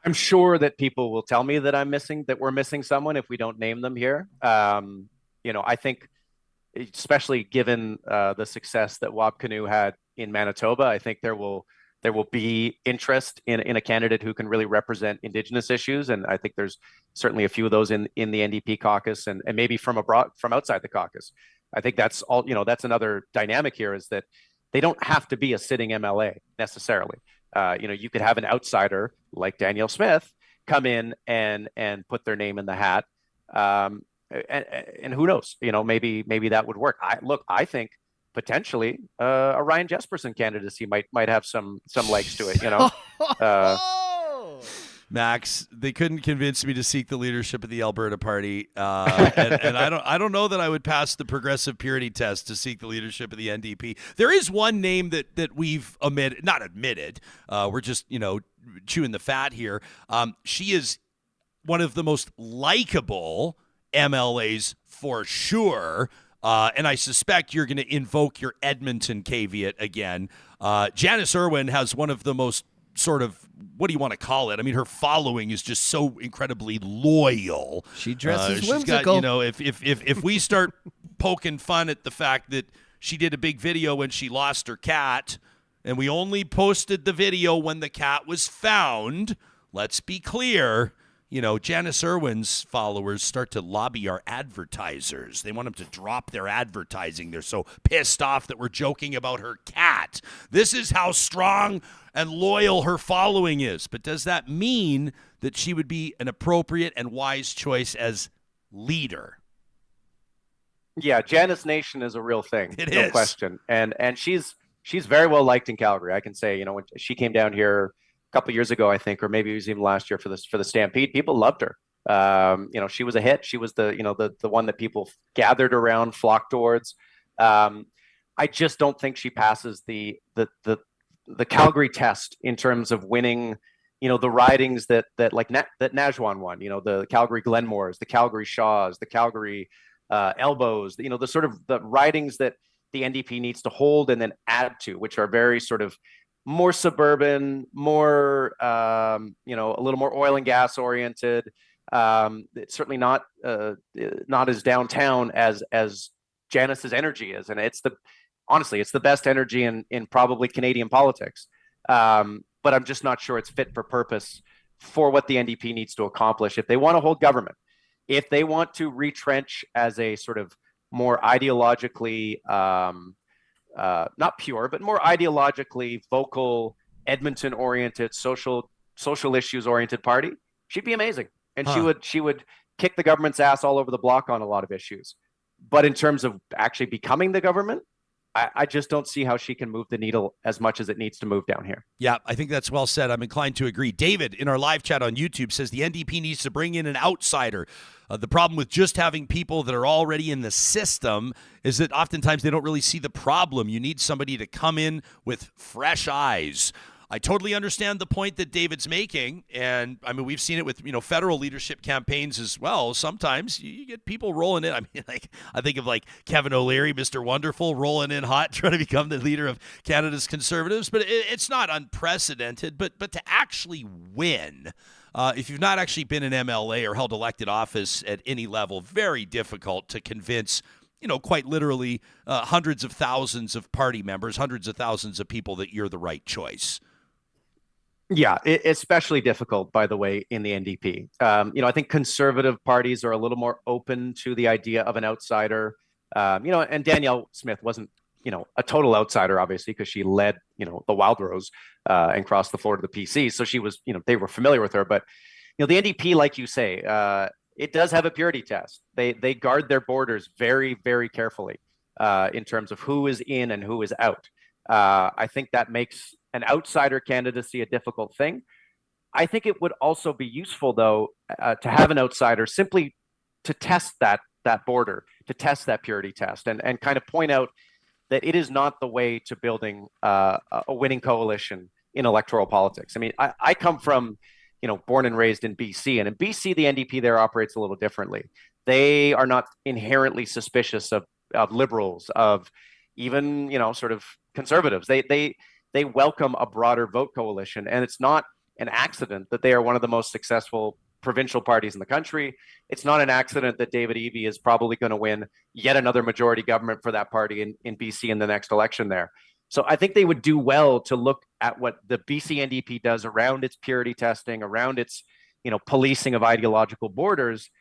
I'm sure that people will tell me that we're missing someone if we don't name them here. I think, especially given the success that Wab Kinew had in Manitoba, I think there will be interest in a candidate who can really represent Indigenous issues, and I think there's certainly a few of those in the NDP caucus, and maybe from outside the caucus. I think that's all. That's another dynamic here, is that they don't have to be a sitting MLA necessarily. You could have an outsider like Danielle Smith come in and put their name in the hat. And who knows? Maybe that would work. I think potentially a Ryan Jespersen candidacy might have some legs to it. Max, they couldn't convince me to seek the leadership of the Alberta Party, and I don't know that I would pass the progressive purity test to seek the leadership of the NDP. There is one name that we've not admitted. We're just chewing the fat here. She is one of the most likable MLAs for sure. And I suspect you're going to invoke your Edmonton caveat again. Janice Irwin has one of the most sort of, what do you want to call it? I mean, her following is just so incredibly loyal. She dresses she's whimsical. got, if we start poking fun at the fact that she did a big video when she lost her cat, and we only posted the video when the cat was found, let's be clear. Janice Irwin's followers start to lobby our advertisers. They want them to drop their advertising. They're so pissed off that we're joking about her cat. This is how strong and loyal her following is. But does that mean that she would be an appropriate and wise choice as leader? Yeah, Janice Nation is a real thing. It no is. question. And she's very well liked in Calgary. I can say, when she came down here couple of years ago, I think, or maybe it was even last year for the Stampede, people loved her. She was a hit. She was the one that people gathered around, flocked towards. I just don't think she passes the Calgary test in terms of winning, the ridings that Najwan won. The Calgary Glenmores, the Calgary Shaws, the Calgary Elbows. The sort of the ridings that the NDP needs to hold and then add to, which are very sort of more suburban, more, a little more oil and gas oriented. It's certainly not as downtown as Janice's energy is. And honestly, it's the best energy in probably Canadian politics. But I'm just not sure it's fit for purpose for what the NDP needs to accomplish. If they want to hold government, if they want to retrench as a sort of more ideologically, not pure, but more ideologically vocal, Edmonton-oriented, social issues-oriented party, she'd be amazing, and she would kick the government's ass all over the block on a lot of issues. But in terms of actually becoming the government, I just don't see how she can move the needle as much as it needs to move down here. Yeah, I think that's well said. I'm inclined to agree. David, in our live chat on YouTube, says the NDP needs to bring in an outsider. The problem with just having people that are already in the system is that oftentimes they don't really see the problem. You need somebody to come in with fresh eyes. I totally understand the point that David's making, and I mean, we've seen it with federal leadership campaigns as well. Sometimes you get people rolling in. I mean, I think of Kevin O'Leary, Mr. Wonderful, rolling in hot, trying to become the leader of Canada's Conservatives. But it's not unprecedented. But to actually win, if you've not actually been an MLA or held elected office at any level, very difficult to convince. Quite literally, hundreds of thousands of party members, hundreds of thousands of people that you're the right choice. Yeah, especially difficult, by the way, in the NDP. I think conservative parties are a little more open to the idea of an outsider. And Danielle Smith wasn't, a total outsider, obviously, because she led, the Wildrose and crossed the floor to the PC. So she was, they were familiar with her. But, the NDP, like you say, it does have a purity test. They guard their borders very, very carefully in terms of who is in and who is out. I think that makes an outsider candidacy a difficult thing. I think it would also be useful, though, to have an outsider simply to test that border, to test that purity test, and kind of point out that it is not the way to building a winning coalition in electoral politics. I mean, I come from, born and raised in BC, and in BC, the NDP there operates a little differently. They are not inherently suspicious of liberals, of even, sort of conservatives. They welcome a broader vote coalition, and it's not an accident that they are one of the most successful provincial parties in the country. It's not an accident that David Eby is probably going to win yet another majority government for that party in BC in the next election there. So I think they would do well to look at what the BC NDP does around its purity testing, around its, policing of ideological borders,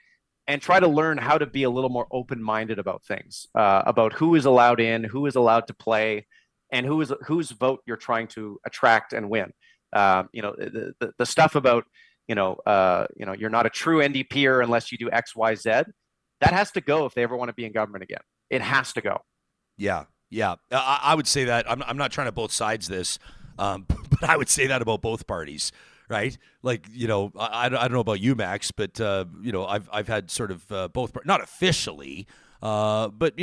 and try to learn how to be a little more open-minded about things, about who is allowed in, who is allowed to play, and whose vote you're trying to attract and win. The stuff about you're not a true NDPer unless you do X, Y, Z. That has to go if they ever want to be in government again. It has to go. Yeah. I would say that. I'm not trying to both sides this, but I would say that about both parties, right? Like, I don't know about you, Max, but I've had sort of both, not officially. But,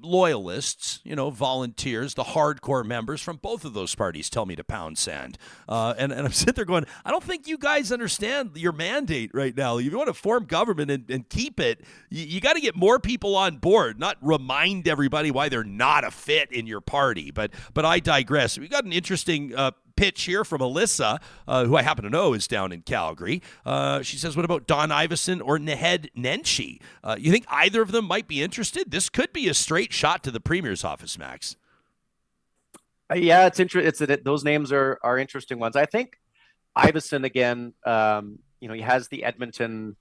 loyalists, volunteers, the hardcore members from both of those parties tell me to pound sand. And I'm sitting there going, I don't think you guys understand your mandate right now. If you want to form government and keep it, you got to get more people on board, not remind everybody why they're not a fit in your party. But I digress. We got an interesting pitch here from Alyssa, who I happen to know is down in Calgary. She says, what about Don Iveson or Naheed Nenshi? You think either of them might be interested? This could be a straight shot to the Premier's office, Max. Yeah, it's interesting. Those names are interesting ones. I think Iveson, again, he has the Edmonton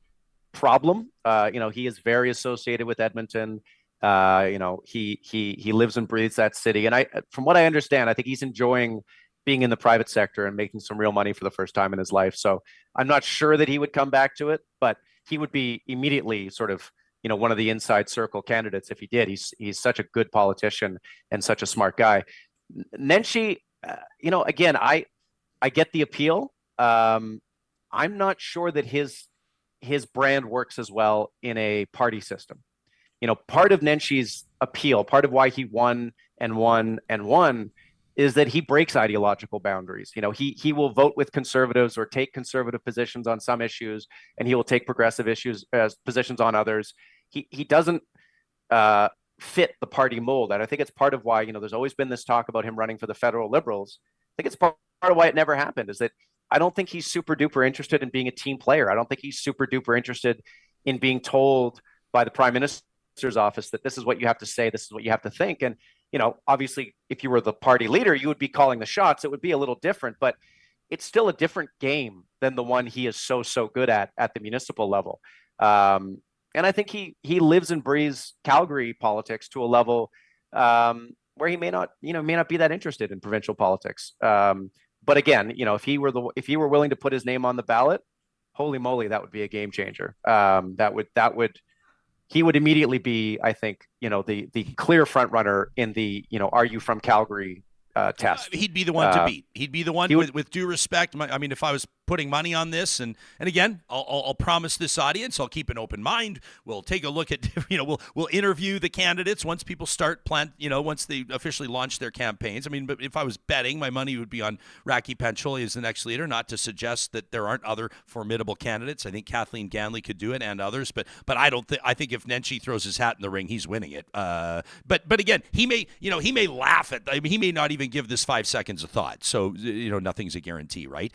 problem. He is very associated with Edmonton. He lives and breathes that city. And from what I understand, I think he's enjoying being in the private sector and making some real money for the first time in his life. So I'm not sure that he would come back to it, but he would be immediately sort of, one of the inside circle candidates if he did. He's such a good politician and such a smart guy. Nenshi, again, I get the appeal. I'm not sure that his brand works as well in a party system. Part of Nenshi's appeal, part of why he won is that he breaks ideological boundaries. He will vote with conservatives or take conservative positions on some issues, and he will take progressive positions on others. He doesn't fit the party mold. And I think it's part of why, there's always been this talk about him running for the federal Liberals. I think it's part of why it never happened, is that I don't think he's super duper interested in being a team player. I don't think he's super duper interested in being told by the Prime Minister's office that this is what you have to say, this is what you have to think. And obviously, if you were the party leader, you would be calling the shots. It would be a little different, but it's still a different game than the one he is so good at the municipal level. And I think he lives and breathes Calgary politics to a level where he may not be that interested in provincial politics. But again, if he were willing to put his name on the ballot, holy moly, that would be a game changer. He would immediately be, I think, the clear front runner in the, are you from Calgary test. He'd be the one to beat. He'd be the one, with due respect. I mean, if I was putting money on this, and again, I'll promise this audience, I'll keep an open mind. We'll take a look at, we'll interview the candidates once people start once they officially launch their campaigns. I mean, but if I was betting, my money would be on Racky Pancholi as the next leader, not to suggest that there aren't other formidable candidates. I think Kathleen Ganley could do it and others, but I don't think, I think if Nenshi throws his hat in the ring, he's winning it. But again, he may laugh at, he may not even give this 5 seconds of thought. So, nothing's a guarantee, right?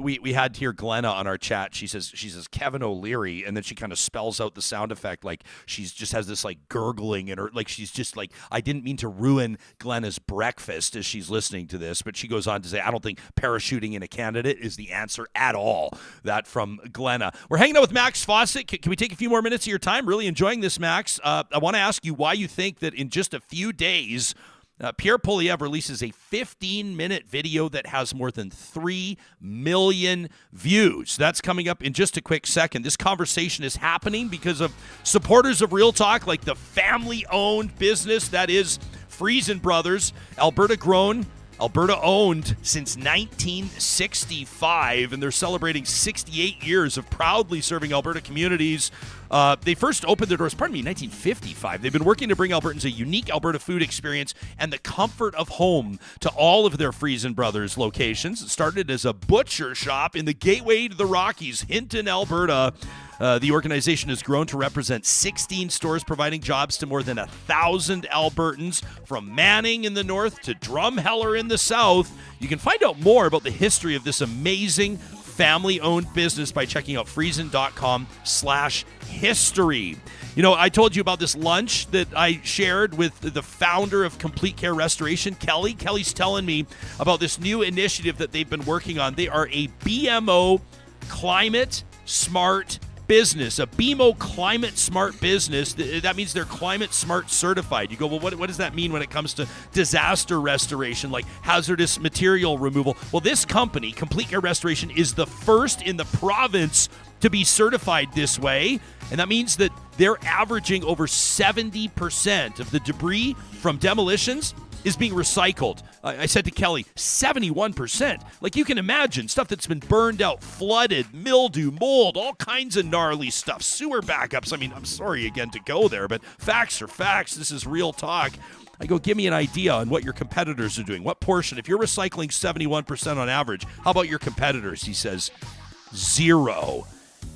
We had here Glenna on our chat. She says Kevin O'Leary, and then she kind of spells out the sound effect like she's just has this like gurgling in her, like she's just like, I didn't mean to ruin Glenna's breakfast as she's listening to this, but she goes on to say, I don't think parachuting in a candidate is the answer at all. That from Glenna. We're hanging out with Max Fawcett. Can we take a few more minutes of your time? Really enjoying this, Max. I want to ask you why you think that in just a few days, Pierre Poilievre releases a 15-minute video that has more than 3 million views. That's coming up in just a quick second. This conversation is happening because of supporters of Real Talk, like the family-owned business that is Friesen Brothers, Alberta-grown, Alberta-owned since 1965, and they're celebrating 68 years of proudly serving Alberta communities. They first opened their doors, in 1955. They've been working to bring Albertans a unique Alberta food experience and the comfort of home to all of their Friesen Brothers locations. It started as a butcher shop in the gateway to the Rockies, Hinton, Alberta. The organization has grown to represent 16 stores, providing jobs to more than 1,000 Albertans, from Manning in the north to Drumheller in the south. You can find out more about the history of this amazing family-owned business by checking out friesen.com/history. You know, I told you about this lunch that I shared with the founder of Complete Care Restoration, Kelly. Kelly's telling me about this new initiative that they've been working on. They are a BMO climate smart business, a BMO climate smart business. That means they're climate smart certified. You go, well, what does that mean when it comes to disaster restoration, like hazardous material removal? Well, this company, Complete Care Restoration, is the first in the province to be certified this way. And that means that they're averaging over 70% of the debris from demolitions is being recycled. I said to Kelly, 71%. Like, you can imagine stuff that's been burned out, flooded, mildew, mold, all kinds of gnarly stuff, sewer backups. I mean, I'm sorry again to go there, but facts are facts. This is real talk. I go, give me an idea on what your competitors are doing. What portion? If you're recycling 71% on average, how about your competitors? He says, 0.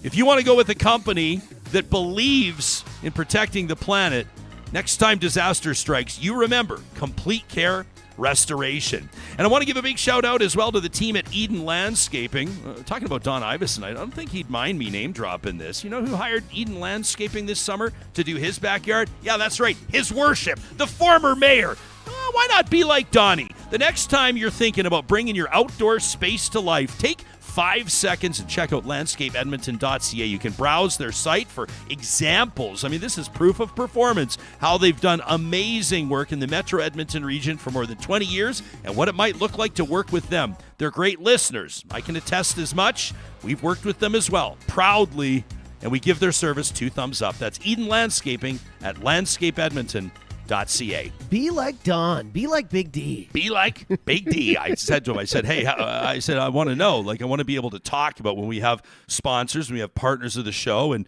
If you want to go with a company that believes in protecting the planet, next time disaster strikes, you remember Complete Care Restoration. And I want to give a big shout out as well to the team at Eden Landscaping. Talking about Don Iveson, I don't think he'd mind me name dropping this. You know who hired Eden Landscaping this summer to do his backyard? Yeah, that's right, his worship, the former mayor. Why not be like Donnie? The next time you're thinking about bringing your outdoor space to life, take 5 seconds and check out landscapeedmonton.ca. You can browse their site for examples. I mean, this is proof of performance, how they've done amazing work in the Metro Edmonton region for more than 20 years and what it might look like to work with them. They're great listeners. I can attest as much. We've worked with them as well, proudly, and we give their service 2 thumbs up. That's Eden Landscaping at landscapeedmonton.ca. Be like Don. Be like Big D. Be like Big D. I said to him, I said, hey, I want to know, like, I want to be able to talk about when we have sponsors, when we have partners of the show, and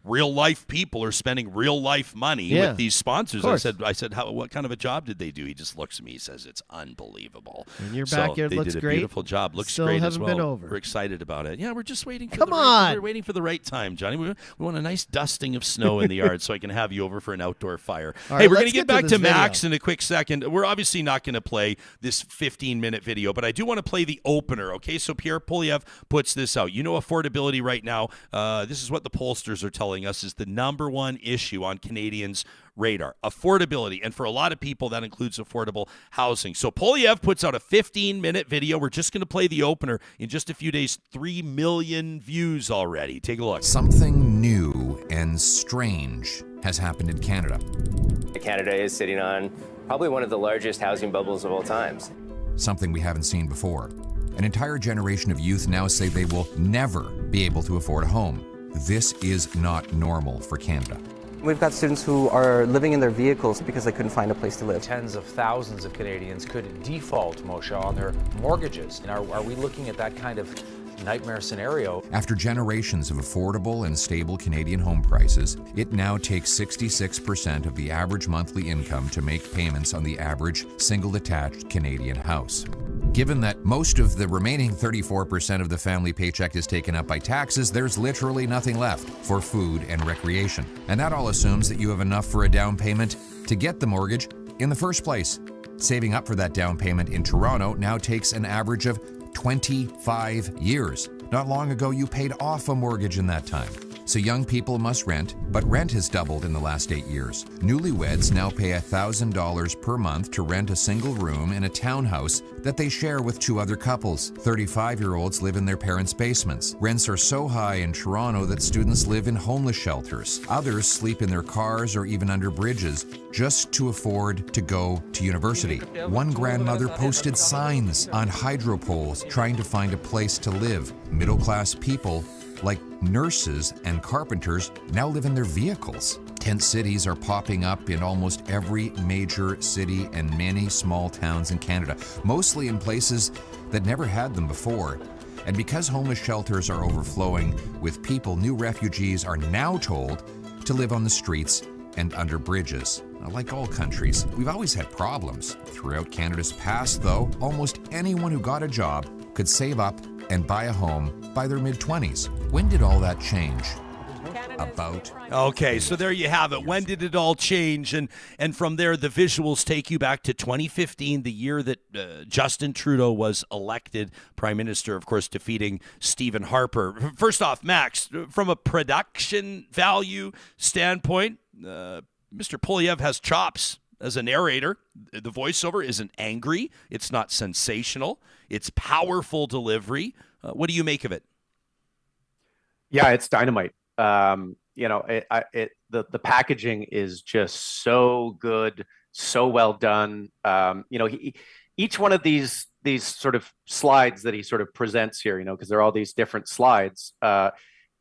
real life people are spending real life money with these sponsors. I said, what kind of a job did they do? He just looks at me. He says, it's unbelievable. And your backyard they looks did a great. Beautiful job. Looks Still great as haven't well. been over. We're excited about it. Yeah, we're just waiting for We're waiting for the right time, Johnny. We want a nice dusting of snow in the yard so I can have you over for an outdoor fire. All hey, right, we're going let's to get get to back this to video. Max in a quick second. We're obviously not going to play this 15-minute video, but I do want to play the opener, okay? So Pierre Poilievre puts this out. You know, affordability right now, this is what the pollsters are telling us is the number one issue on Canadians' radar, affordability. And for a lot of people, that includes affordable housing. So Poilievre puts out a 15-minute video. We're just going to play the opener in just a few days. 3 million views already. Take a look. Something new and strange has happened in Canada. Canada is sitting on probably one of the largest housing bubbles of all times. Something we haven't seen before. An entire generation of youth now say they will never be able to afford a home. This is not normal for Canada. We've got students who are living in their vehicles because they couldn't find a place to live. Tens of thousands of Canadians could default, Moshe, on their mortgages. And are we looking at that kind of nightmare scenario? After generations of affordable and stable Canadian home prices, it now takes 66% of the average monthly income to make payments on the average single-detached Canadian house. Given that most of the remaining 34% of the family paycheck is taken up by taxes, there's literally nothing left for food and recreation. And that all assumes that you have enough for a down payment to get the mortgage in the first place. Saving up for that down payment in Toronto now takes an average of 25 years. Not long ago, you paid off a mortgage in that time. So young people must rent, but rent has doubled in the last 8 years. Newlyweds now pay $1,000 per month to rent a single room in a townhouse that they share with 2 other couples. 35-year-olds live in their parents' basements. Rents are so high in Toronto that students live in homeless shelters. Others sleep in their cars or even under bridges just to afford to go to university. One grandmother posted signs on hydro poles trying to find a place to live. Middle-class people like nurses and carpenters now live in their vehicles. Tent cities are popping up in almost every major city and many small towns in Canada, mostly in places that never had them before. And because homeless shelters are overflowing with people, new refugees are now told to live on the streets and under bridges. Like all countries, we've always had problems. Throughout Canada's past, though, almost anyone who got a job could save up and buy a home by their mid-20s. When did all that change? about. Okay, so there you have it. When did it all change? And from there, the visuals take you back to 2015, the year that Justin Trudeau was elected Prime Minister, of course, defeating Stephen Harper. First off, Max, from a production value standpoint, Mr. Poilievre has chops as a narrator. The voiceover isn't angry. It's not sensational. It's powerful delivery. What do you make of it? Yeah, it's dynamite. The packaging is just so good, so well done. Each one of these sort of slides that he sort of presents here, because there are all these different slides,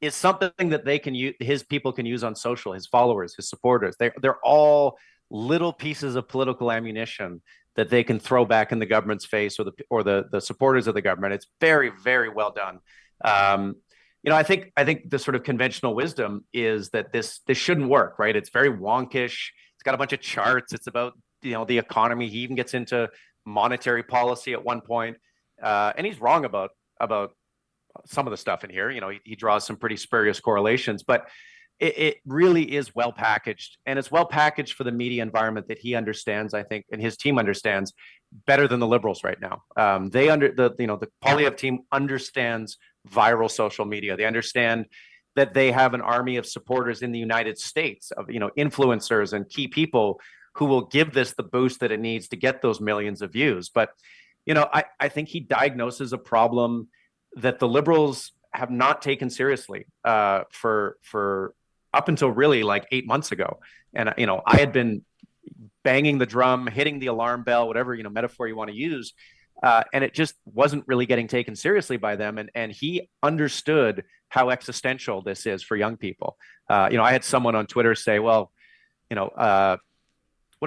is something that they can use. His people can use on social. His followers, his supporters. They're all little pieces of political ammunition that they can throw back in the government's face or the supporters of the government. It's very, very well done. I think the sort of conventional wisdom is that this shouldn't work, right? It's very wonkish. It's got a bunch of charts. It's about the economy. He even gets into monetary policy at one point, and he's wrong about some of the stuff in here. He draws some pretty spurious correlations, but it really is well packaged, and it's well packaged for the media environment that he understands, I think, and his team understands better than the Liberals right now. The Poilievre team understands viral social media. They understand that they have an army of supporters in the United States of influencers and key people who will give this the boost that it needs to get those millions of views. But I think he diagnoses a problem that the Liberals have not taken seriously for up until really like 8 months ago. And I had been banging the drum, hitting the alarm bell, whatever metaphor you want to use, and it just wasn't really getting taken seriously by them. And he understood how existential this is for young people. I had someone on Twitter say, well, what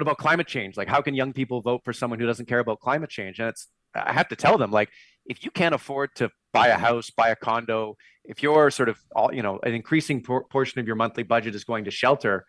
about climate change? Like, how can young people vote for someone who doesn't care about climate change? And I have to tell them, like, if you can't afford to buy a house, buy a condo, if you're sort of, an increasing portion of your monthly budget is going to shelter,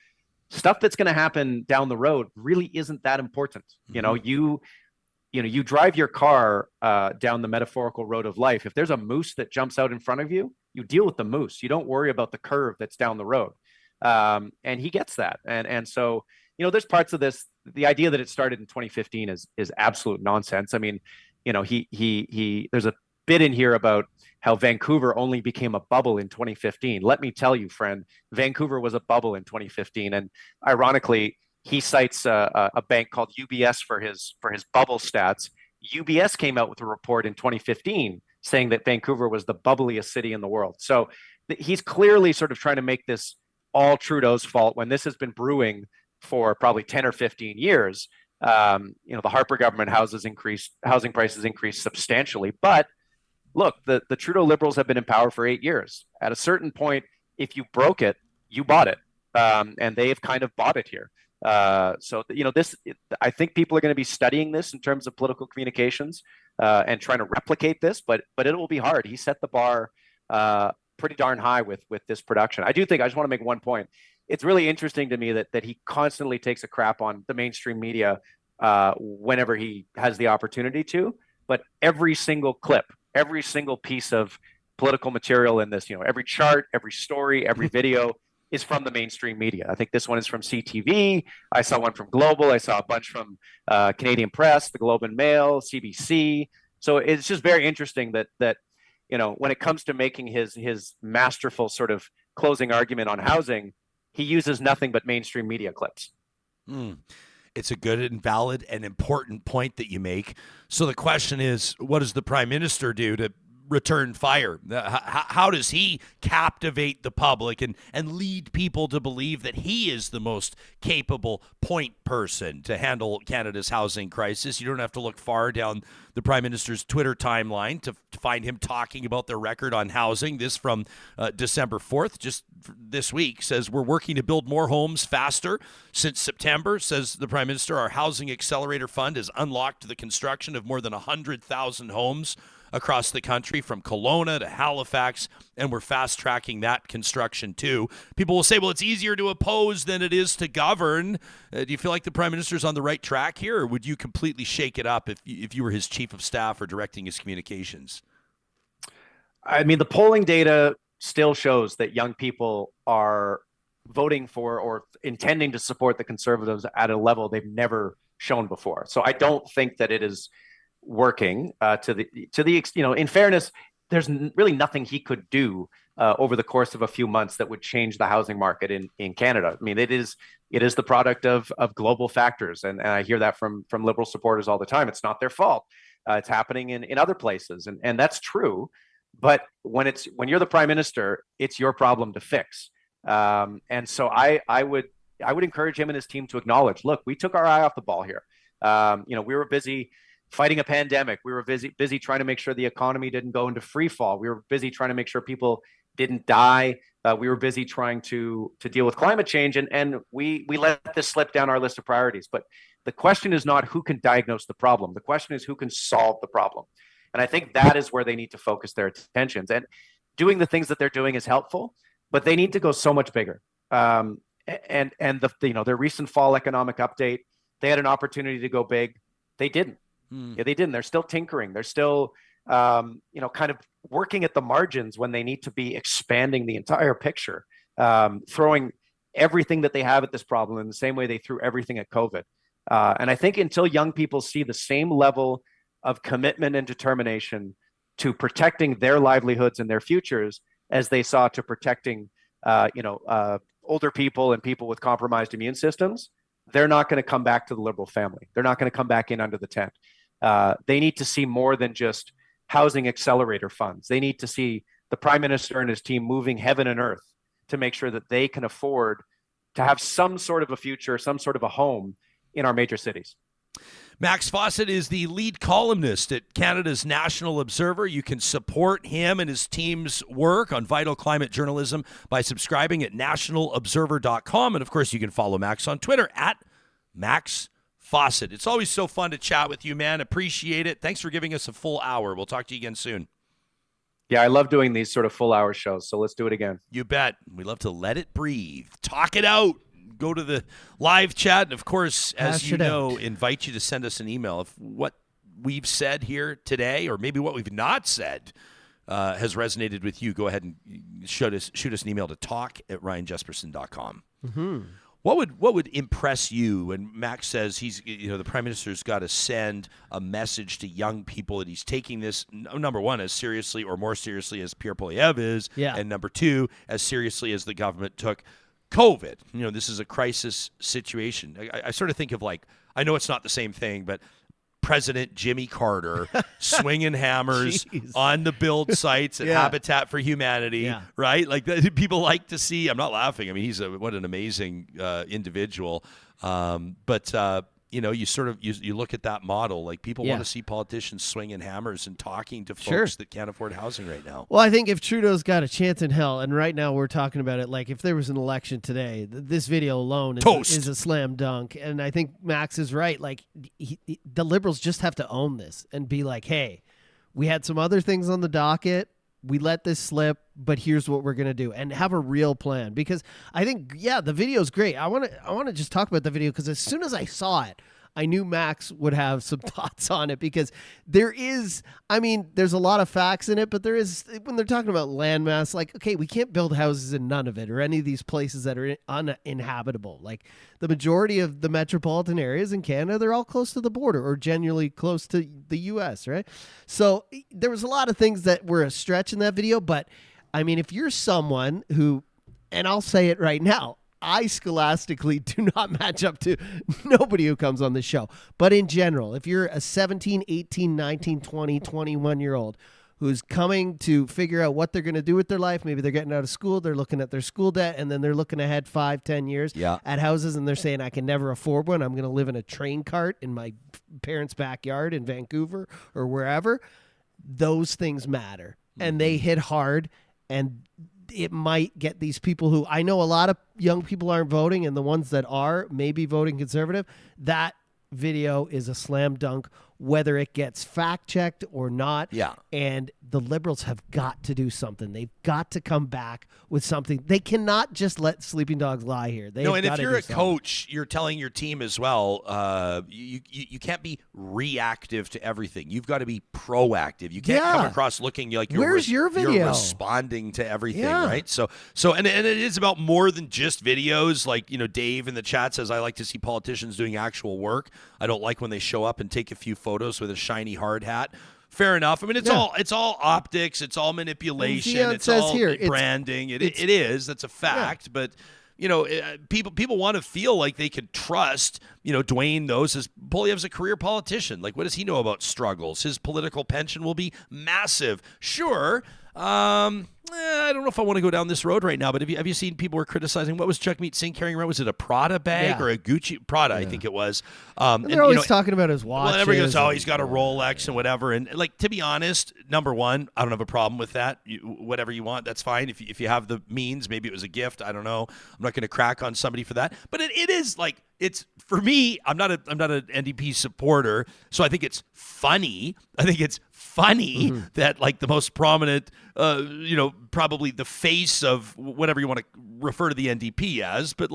stuff that's going to happen down the road really isn't that important. You drive your car down the metaphorical road of life. If there's a moose that jumps out in front of you, you deal with the moose. You don't worry about the curve that's down the road. And he gets that. And so, there's parts of this, the idea that it started in 2015 is absolute nonsense. I mean, there's a bit in here about how Vancouver only became a bubble in 2015. Let me tell you, friend, Vancouver was a bubble in 2015. And ironically, he cites a bank called UBS for his bubble stats. UBS came out with a report in 2015 saying that Vancouver was the bubbliest city in the world. So he's clearly sort of trying to make this all Trudeau's fault when this has been brewing for probably 10 or 15 years. The Harper government housing prices increased substantially. But look, the Trudeau Liberals have been in power for 8 years. At a certain point, if you broke it, you bought it. And they've kind of bought it here. I think people are going to be studying this in terms of political communications and trying to replicate this, but it will be hard. He set the bar pretty darn high with this production. I just want to make one point. It's really interesting to me that he constantly takes a crap on the mainstream media whenever he has the opportunity to, but every single clip, every single piece of political material in this, every chart, every story, every video is from the mainstream media. I think this one is from CTV. I saw one from Global. I saw a bunch from Canadian Press, the Globe and Mail, CBC. So it's just very interesting that when it comes to making his masterful sort of closing argument on housing, he uses nothing but mainstream media clips. It's a good and valid and important point that you make. So the question is, what does the Prime Minister do to return fire? How does he captivate the public and lead people to believe that he is the most capable point person to handle Canada's housing crisis? You don't have to look far down the Prime Minister's Twitter timeline to find him talking about their record on housing. This from December 4th, just this week, says we're working to build more homes faster. Since September, says the Prime Minister, our Housing Accelerator Fund has unlocked the construction of more than 100,000 homes across the country from Kelowna to Halifax, and we're fast-tracking that construction too. People will say, well, it's easier to oppose than it is to govern. Do you feel like the Prime Minister's on the right track here, or would you completely shake it up if you were his chief of staff or directing his communications? I mean, the polling data still shows that young people are voting for or intending to support the Conservatives at a level they've never shown before. So I don't think that it is working to the in fairness, there's really nothing he could do over the course of a few months that would change the housing market in Canada. I mean, it is the product of global factors, and I hear that from Liberal supporters all the time. It's not their fault. It's happening in other places, and that's true. But when you're the Prime Minister, it's your problem to fix. And so I would encourage him and his team to acknowledge, look, we took our eye off the ball here. We were busy fighting a pandemic. We were busy trying to make sure the economy didn't go into free fall. We were busy trying to make sure people didn't die. We were busy trying to deal with climate change, and we let this slip down our list of priorities. But the question is not who can diagnose the problem. The question is who can solve the problem. And I think that is where they need to focus their attentions. And doing the things that they're doing is helpful, but they need to go so much bigger. And their recent fall economic update, they had an opportunity to go big. They didn't. Yeah, they didn't. They're still tinkering. They're still, kind of working at the margins when they need to be expanding the entire picture, throwing everything that they have at this problem in the same way they threw everything at COVID. And I think until young people see the same level of commitment and determination to protecting their livelihoods and their futures as they saw to protecting, older people and people with compromised immune systems, they're not going to come back to the Liberal family. They're not going to come back in under the tent. They need to see more than just housing accelerator funds. They need to see the Prime Minister and his team moving heaven and earth to make sure that they can afford to have some sort of a future, some sort of a home in our major cities. Max Fawcett is the lead columnist at Canada's National Observer. You can support him and his team's work on vital climate journalism by subscribing at nationalobserver.com. And, of course, you can follow Max on Twitter at Max Fawcett. It's always so fun to chat with you, man. Appreciate it. Thanks for giving us a full hour. We'll talk to you again soon. Yeah, I love doing these sort of full-hour shows, so let's do it again. You bet. We love to let it breathe. Talk it out. Go to the live chat. And, of course, as you know, invite you to send us an email if what we've said here today or maybe what we've not said has resonated with you. Go ahead and shoot us an email to talk@ryanjesperson.com. Mm-hmm. What would impress you? And Max says the Prime Minister's got to send a message to young people that he's taking this, number one, as seriously or more seriously as Pierre Poilievre is, and number two, as seriously as the government took COVID. This is a crisis situation. I sort of think of I know it's not the same thing, but President Jimmy Carter swinging hammers on the build sites at Habitat for Humanity, right? People like to see. I'm not laughing. I mean, what an amazing individual. But you look at that model. People want to see politicians swinging hammers and talking to folks that can't afford housing right now. Well, I think if Trudeau's got a chance in hell, and right now we're talking about it, if there was an election today, this video alone is a slam dunk. And I think Max is right. The Liberals just have to own this and be like, hey, we had some other things on the docket. We let this slip, but here's what we're going to do, and have a real plan. Because I think, the video is great. I want to just talk about the video because as soon as I saw it, I knew Max would have some thoughts on it because there's a lot of facts in it, but there is, when they're talking about landmass, okay, we can't build houses in none of it or any of these places that are uninhabitable. The majority of the metropolitan areas in Canada, they're all close to the border or genuinely close to the U.S., right? So there was a lot of things that were a stretch in that video, but if you're someone who, and I'll say it right now, I scholastically do not match up to nobody who comes on this show. But in general, if you're a 17, 18, 19, 20, 21-year-old who's coming to figure out what they're going to do with their life, maybe they're getting out of school, they're looking at their school debt, and then they're looking ahead 5-10 years at houses, and they're saying, I can never afford one. I'm going to live in a train cart in my parents' backyard in Vancouver or wherever. Those things matter, and they hit hard, and it might get these people who, I know a lot of young people aren't voting, and the ones that are maybe voting Conservative. That video is a slam dunk. whether it gets fact-checked or not. Yeah. And the Liberals have got to do something. They've got to come back with something. They cannot just let sleeping dogs lie here. No, and if you're a coach, you're telling your team as well, you can't be reactive to everything. You've got to be proactive. You can't come across looking like you're your video? You're responding to everything, right? So and it is about more than just videos. Like, Dave in the chat says, I like to see politicians doing actual work. I don't like when they show up and take a few photos with a shiny hard hat. Fair enough. I mean, it's all optics. It's all manipulation. It's all branding. It is. That's a fact. But people want to feel like they can trust. Dwayne knows Poilievre's a career politician. Like, what does he know about struggles? His political pension will be massive. Sure. I don't know if I want to go down this road right now, but have you seen people were criticizing what was Jagmeet Singh carrying around? Was it a Prada bag or a Gucci Prada? I think it was. And they're always talking about his watch. Well, everybody goes, he's got a Rolex and whatever. And to be honest, number one, I don't have a problem with that. Whatever you want, that's fine. If you have the means, maybe it was a gift. I don't know. I'm not going to crack on somebody for that. But it is like, it's, for me, I'm not an NDP supporter, so I think it's funny. That like the most prominent, probably the face of whatever you want to refer to the NDP as, but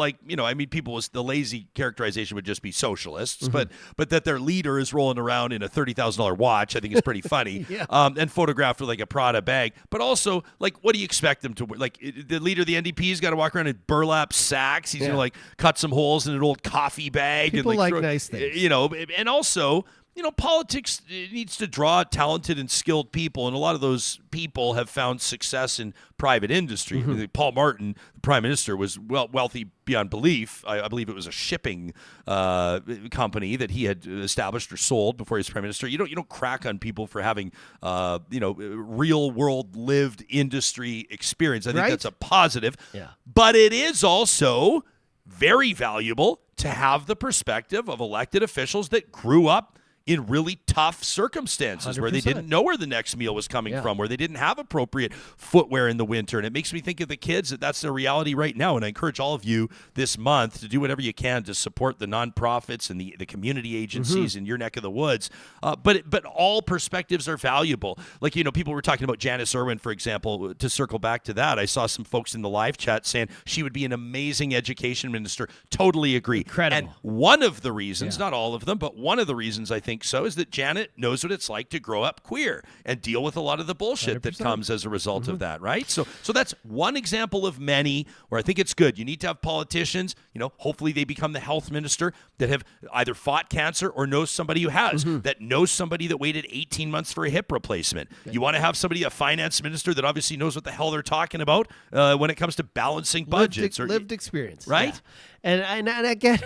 people, the lazy characterization would just be socialists, but that their leader is rolling around in a $30,000 watch, I think is pretty funny, and photographed with like a Prada bag. But also, like, what do you expect them to wear? Like, the leader of the NDP's got to walk around in burlap sacks. He's gonna like cut some holes in an old coffee bag. People and like nice things, and also. Politics needs to draw talented and skilled people, and a lot of those people have found success in private industry. Paul Martin, the prime minister, was wealthy beyond belief. I believe it was a shipping company that he had established or sold before he was prime minister. You don't crack on people for having real world lived industry experience. I think that's a positive. Yeah. But it is also very valuable to have the perspective of elected officials that grew up in really tough circumstances 100%. Where they didn't know where the next meal was coming from, where they didn't have appropriate footwear in the winter. And it makes me think of the kids that's their reality right now. And I encourage all of you this month to do whatever you can to support the nonprofits and the community agencies in your neck of the woods. But all perspectives are valuable. Like, people were talking about Janice Irwin, for example. To circle back to that, I saw some folks in the live chat saying she would be an amazing education minister. Totally agree. Incredible. And one of the reasons, not all of them, but one of the reasons I think so is that Janet knows what it's like to grow up queer and deal with a lot of the bullshit 100%. That comes as a result of that, right? So that's one example of many where I think it's good. You need to have politicians, hopefully they become the health minister that have either fought cancer or knows somebody who has, that knows somebody that waited 18 months for a hip replacement. You want to have somebody, a finance minister that obviously knows what the hell they're talking about when it comes to balancing budgets. Lived experience. Right? Yeah. And again,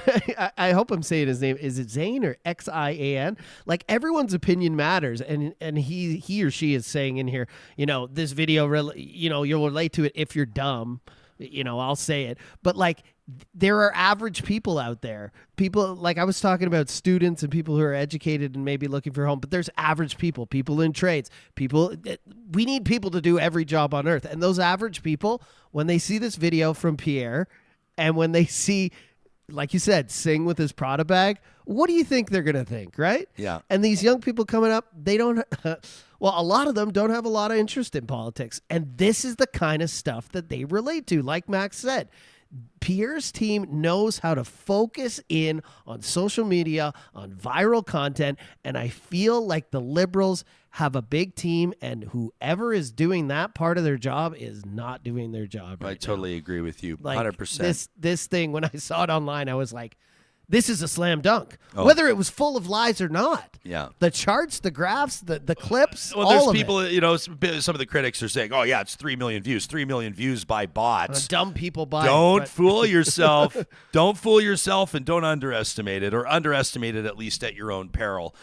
I hope I'm saying his name. Is it Zane or Xian? Like, everyone's opinion matters, and he or she is saying in here, this video, you'll relate to it if you're dumb. I'll say it, but like, there are average people out there. People, like I was talking about students and people who are educated and maybe looking for a home, but there's average people in trades. We need people to do every job on earth, and those average people, when they see this video from Pierre. And when they see, like you said, Singh with his Prada bag, what do you think they're going to think, right? Yeah. And these young people coming up, they don't, a lot of them don't have a lot of interest in politics. And this is the kind of stuff that they relate to. Like Max said, Pierre's team knows how to focus in on social media, on viral content, and I feel like the Liberals have a big team, and whoever is doing that part of their job is not doing their job right I totally now. Agree with you, like 100%. This thing, when I saw it online, I was like, this is a slam dunk, whether it was full of lies or not. Yeah. The charts, the graphs, the clips, well, all there's people, it. Some of the critics are saying, it's 3 million views. 3 million views by bots. Dumb people buy Don't fool yourself. Don't fool yourself, and don't underestimate it, or underestimate it at least at your own peril.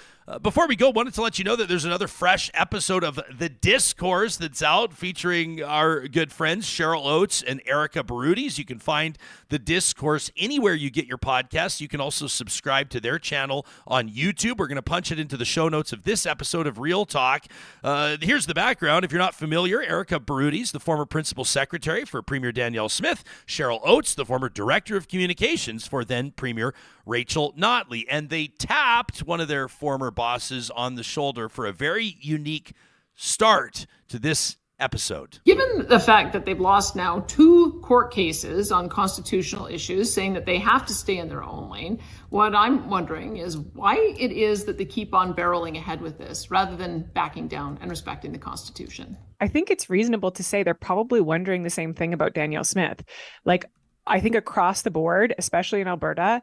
Before we go, wanted to let you know that there's another fresh episode of The Discourse that's out, featuring our good friends Cheryl Oates and Erika Barootes. You can find The Discourse anywhere you get your podcasts. You can also subscribe to their channel on YouTube. We're going to punch it into the show notes of this episode of Real Talk. Here's the background. If you're not familiar, Erika Barootes, the former principal secretary for Premier Danielle Smith. Cheryl Oates, the former director of communications for then Premier Rachel Notley. And they tapped one of their former bosses on the shoulder for a very unique start to this episode. Given the fact that they've lost now 2 court cases on constitutional issues saying that they have to stay in their own lane, what I'm wondering is why it is that they keep on barreling ahead with this rather than backing down and respecting the Constitution. I think it's reasonable to say they're probably wondering the same thing about Danielle Smith. Like, I think across the board, especially in Alberta,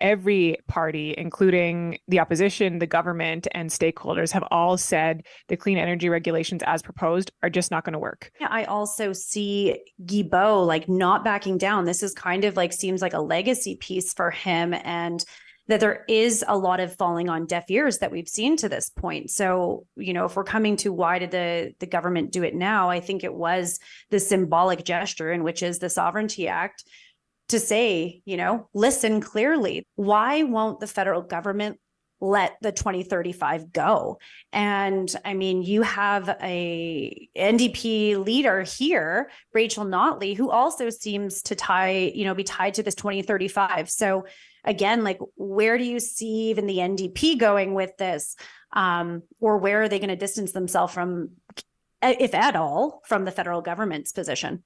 every party, including the opposition, the government, and stakeholders, have all said the clean energy regulations as proposed are just not going to work. Yeah, I also see Guilbeault like not backing down. This is kind of like seems like a legacy piece for him, and that there is a lot of falling on deaf ears that we've seen to this point. So, you know, if we're coming to why did the government do it now, I think it was the symbolic gesture, in which is the Sovereignty Act, to say, you know, listen clearly. Why won't the federal government let the 2035 go? And I mean, you have a NDP leader here, Rachel Notley, who also seems to be tied to this 2035. So again, like, where do you see even the NDP going with this? Or where are they going to distance themselves from, if at all, from the federal government's position?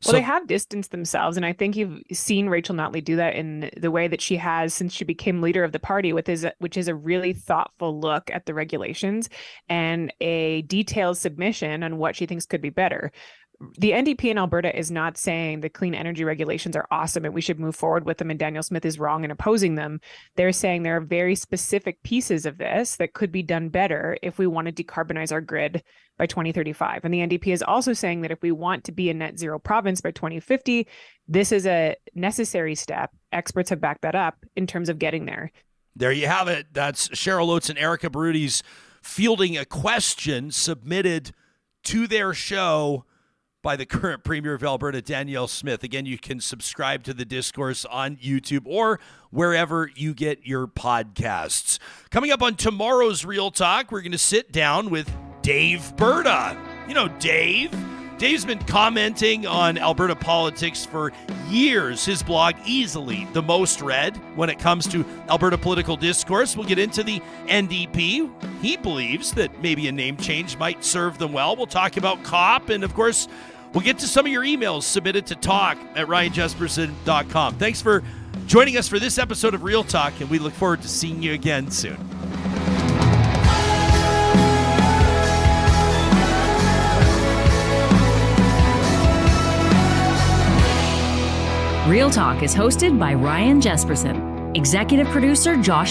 Well, they have distanced themselves, and I think you've seen Rachel Notley do that in the way that she has since she became leader of the party, which is a really thoughtful look at the regulations and a detailed submission on what she thinks could be better. The NDP in Alberta is not saying the clean energy regulations are awesome and we should move forward with them and Danielle Smith is wrong in opposing them. They're saying there are very specific pieces of this that could be done better if we want to decarbonize our grid by 2035. And the NDP is also saying that if we want to be a net zero province by 2050, this is a necessary step. Experts have backed that up in terms of getting there. There you have it. That's Cheryl Oates and Erika Barootes fielding a question submitted to their show by the current Premier of Alberta, Danielle Smith. Again, you can subscribe to the Discourse on YouTube or wherever you get your podcasts. Coming up on tomorrow's Real Talk, we're going to sit down with Dave Berta. You know Dave. Dave's been commenting on Alberta politics for years. His blog, easily the most read when it comes to Alberta political discourse. We'll get into the NDP. He believes that maybe a name change might serve them well. We'll talk about COP, and of course, we'll get to some of your emails submitted to talk@ryanjesperson.com. Thanks for joining us for this episode of Real Talk, and we look forward to seeing you again soon. Real Talk is hosted by Ryan Jesperson. Executive producer Josh